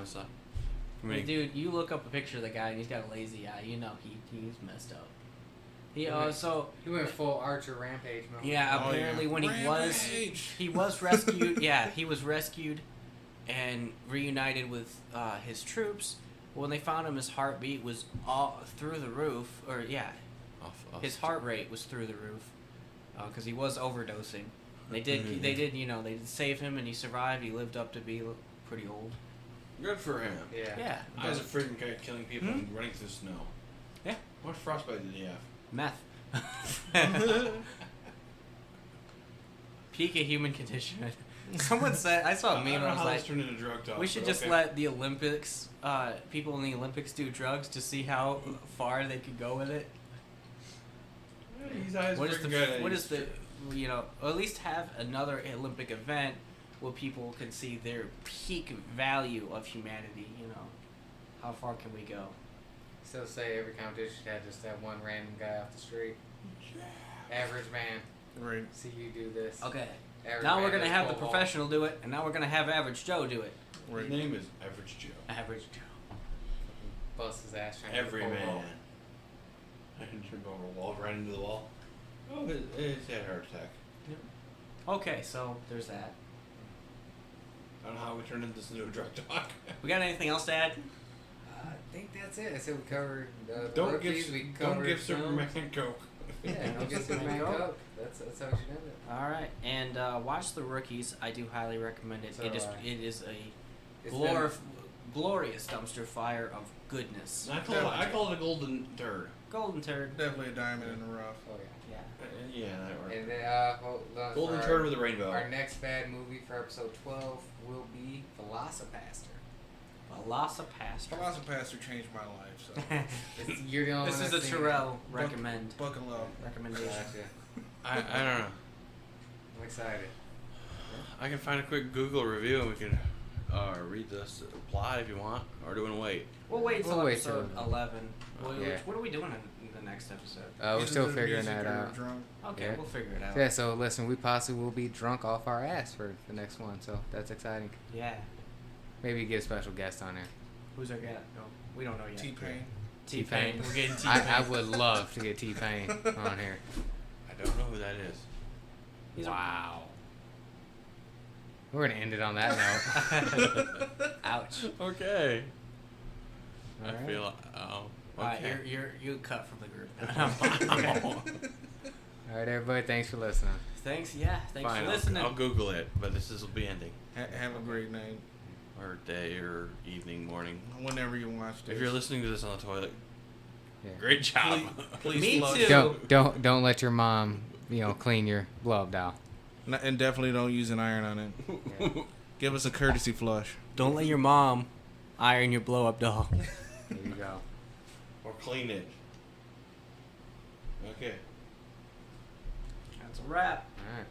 Dude, you look up a picture of the guy and he's got a lazy eye. He's messed up. He went full Archer rampage mode. yeah, apparently when he was rescued. Yeah, he was rescued and reunited with his troops. When they found him, his heartbeat was all through the roof. His heart rate was through the roof because he was overdosing. They did save him and he survived. He lived up to be pretty old. Good for him. Yeah. Yeah. The guy's a freaking guy killing people Hmm? and running through snow. Yeah. How much frostbite did he have? Meth. Peak of human condition. Someone said, I saw a I meme don't and know I was how like, this turned into drug talk. we should but just okay. let the Olympics, people in the Olympics do drugs to see how far they could go with it. He's always What is freaking good at what it. is the, you know, or at least have another Olympic event where people can see their peak value of humanity, you know. How far can we go? Still say every competition should have just that one random guy off the street. Average man. Right. See you do this. Okay. Average Now man we're going to does have the pole vault. professional do it, and now we're going to have Average Joe do it. His name is Average Joe. Average Joe. Bust his ass trying Every to pole man. vault. I can trip over a wall, right into the wall. Oh, it's had a heart attack. Okay, so there's that. I don't know how we turned this into a drug talk. We got anything else to add? I think that's it. I said we covered the Don't rookies, give, we don't covered give some- Superman Coke. Yeah, don't give Superman Coke. That's how we should end it. All right, and watch The Rookies. I do highly recommend it. So It is do I. it is a It's glorious dumpster fire of goodness. I call it a golden turd. Golden turd. Definitely a diamond in the rough. Oh yeah. Yeah. Yeah, that works. And then hold on, Golden for turd with a rainbow. Our next bad movie for episode 12 will be Velocipaster. Velocipaster. Velocipaster changed my life, so You're the only This one is a that's seen Terrell recommend buckle up. recommendation. Gotcha. I don't know. I'm excited. I can find a quick Google review and we can read this plot if you want, or do we wait? We'll wait till We'll wait episode till- 11. Yeah. What are we doing in the next episode? We're Either still the figuring music that or out. drunk. Okay, Yeah. we'll figure it out. Yeah, so listen, we possibly will be drunk off our ass for the next one, so that's exciting. Yeah. Maybe get a special guest on there. Who's our guest? No, we don't know yet. T-Pain. T-Pain. We're getting T-Pain. I would love to get T-Pain on here. I don't know who that is. He's a- Wow. We're gonna end it on that note. Ouch. Okay. I Alright. feel. Oh. Alright, Okay. you're cut from the group. All right, everybody. Thanks for listening. Thanks, yeah. Thanks Fine, for listening. I'll Google it, but this will be ending. Have a great night. Or day, or evening, morning. Whenever you watch this. If you're listening to this on the toilet, Yeah. great job. please Me flush. too. Don't let your mom, clean your blow up doll. And definitely don't use an iron on it. Yeah. Give us a courtesy flush. Don't let your mom iron your blow up doll. There you go. Or clean it. Okay. That's a wrap. All right.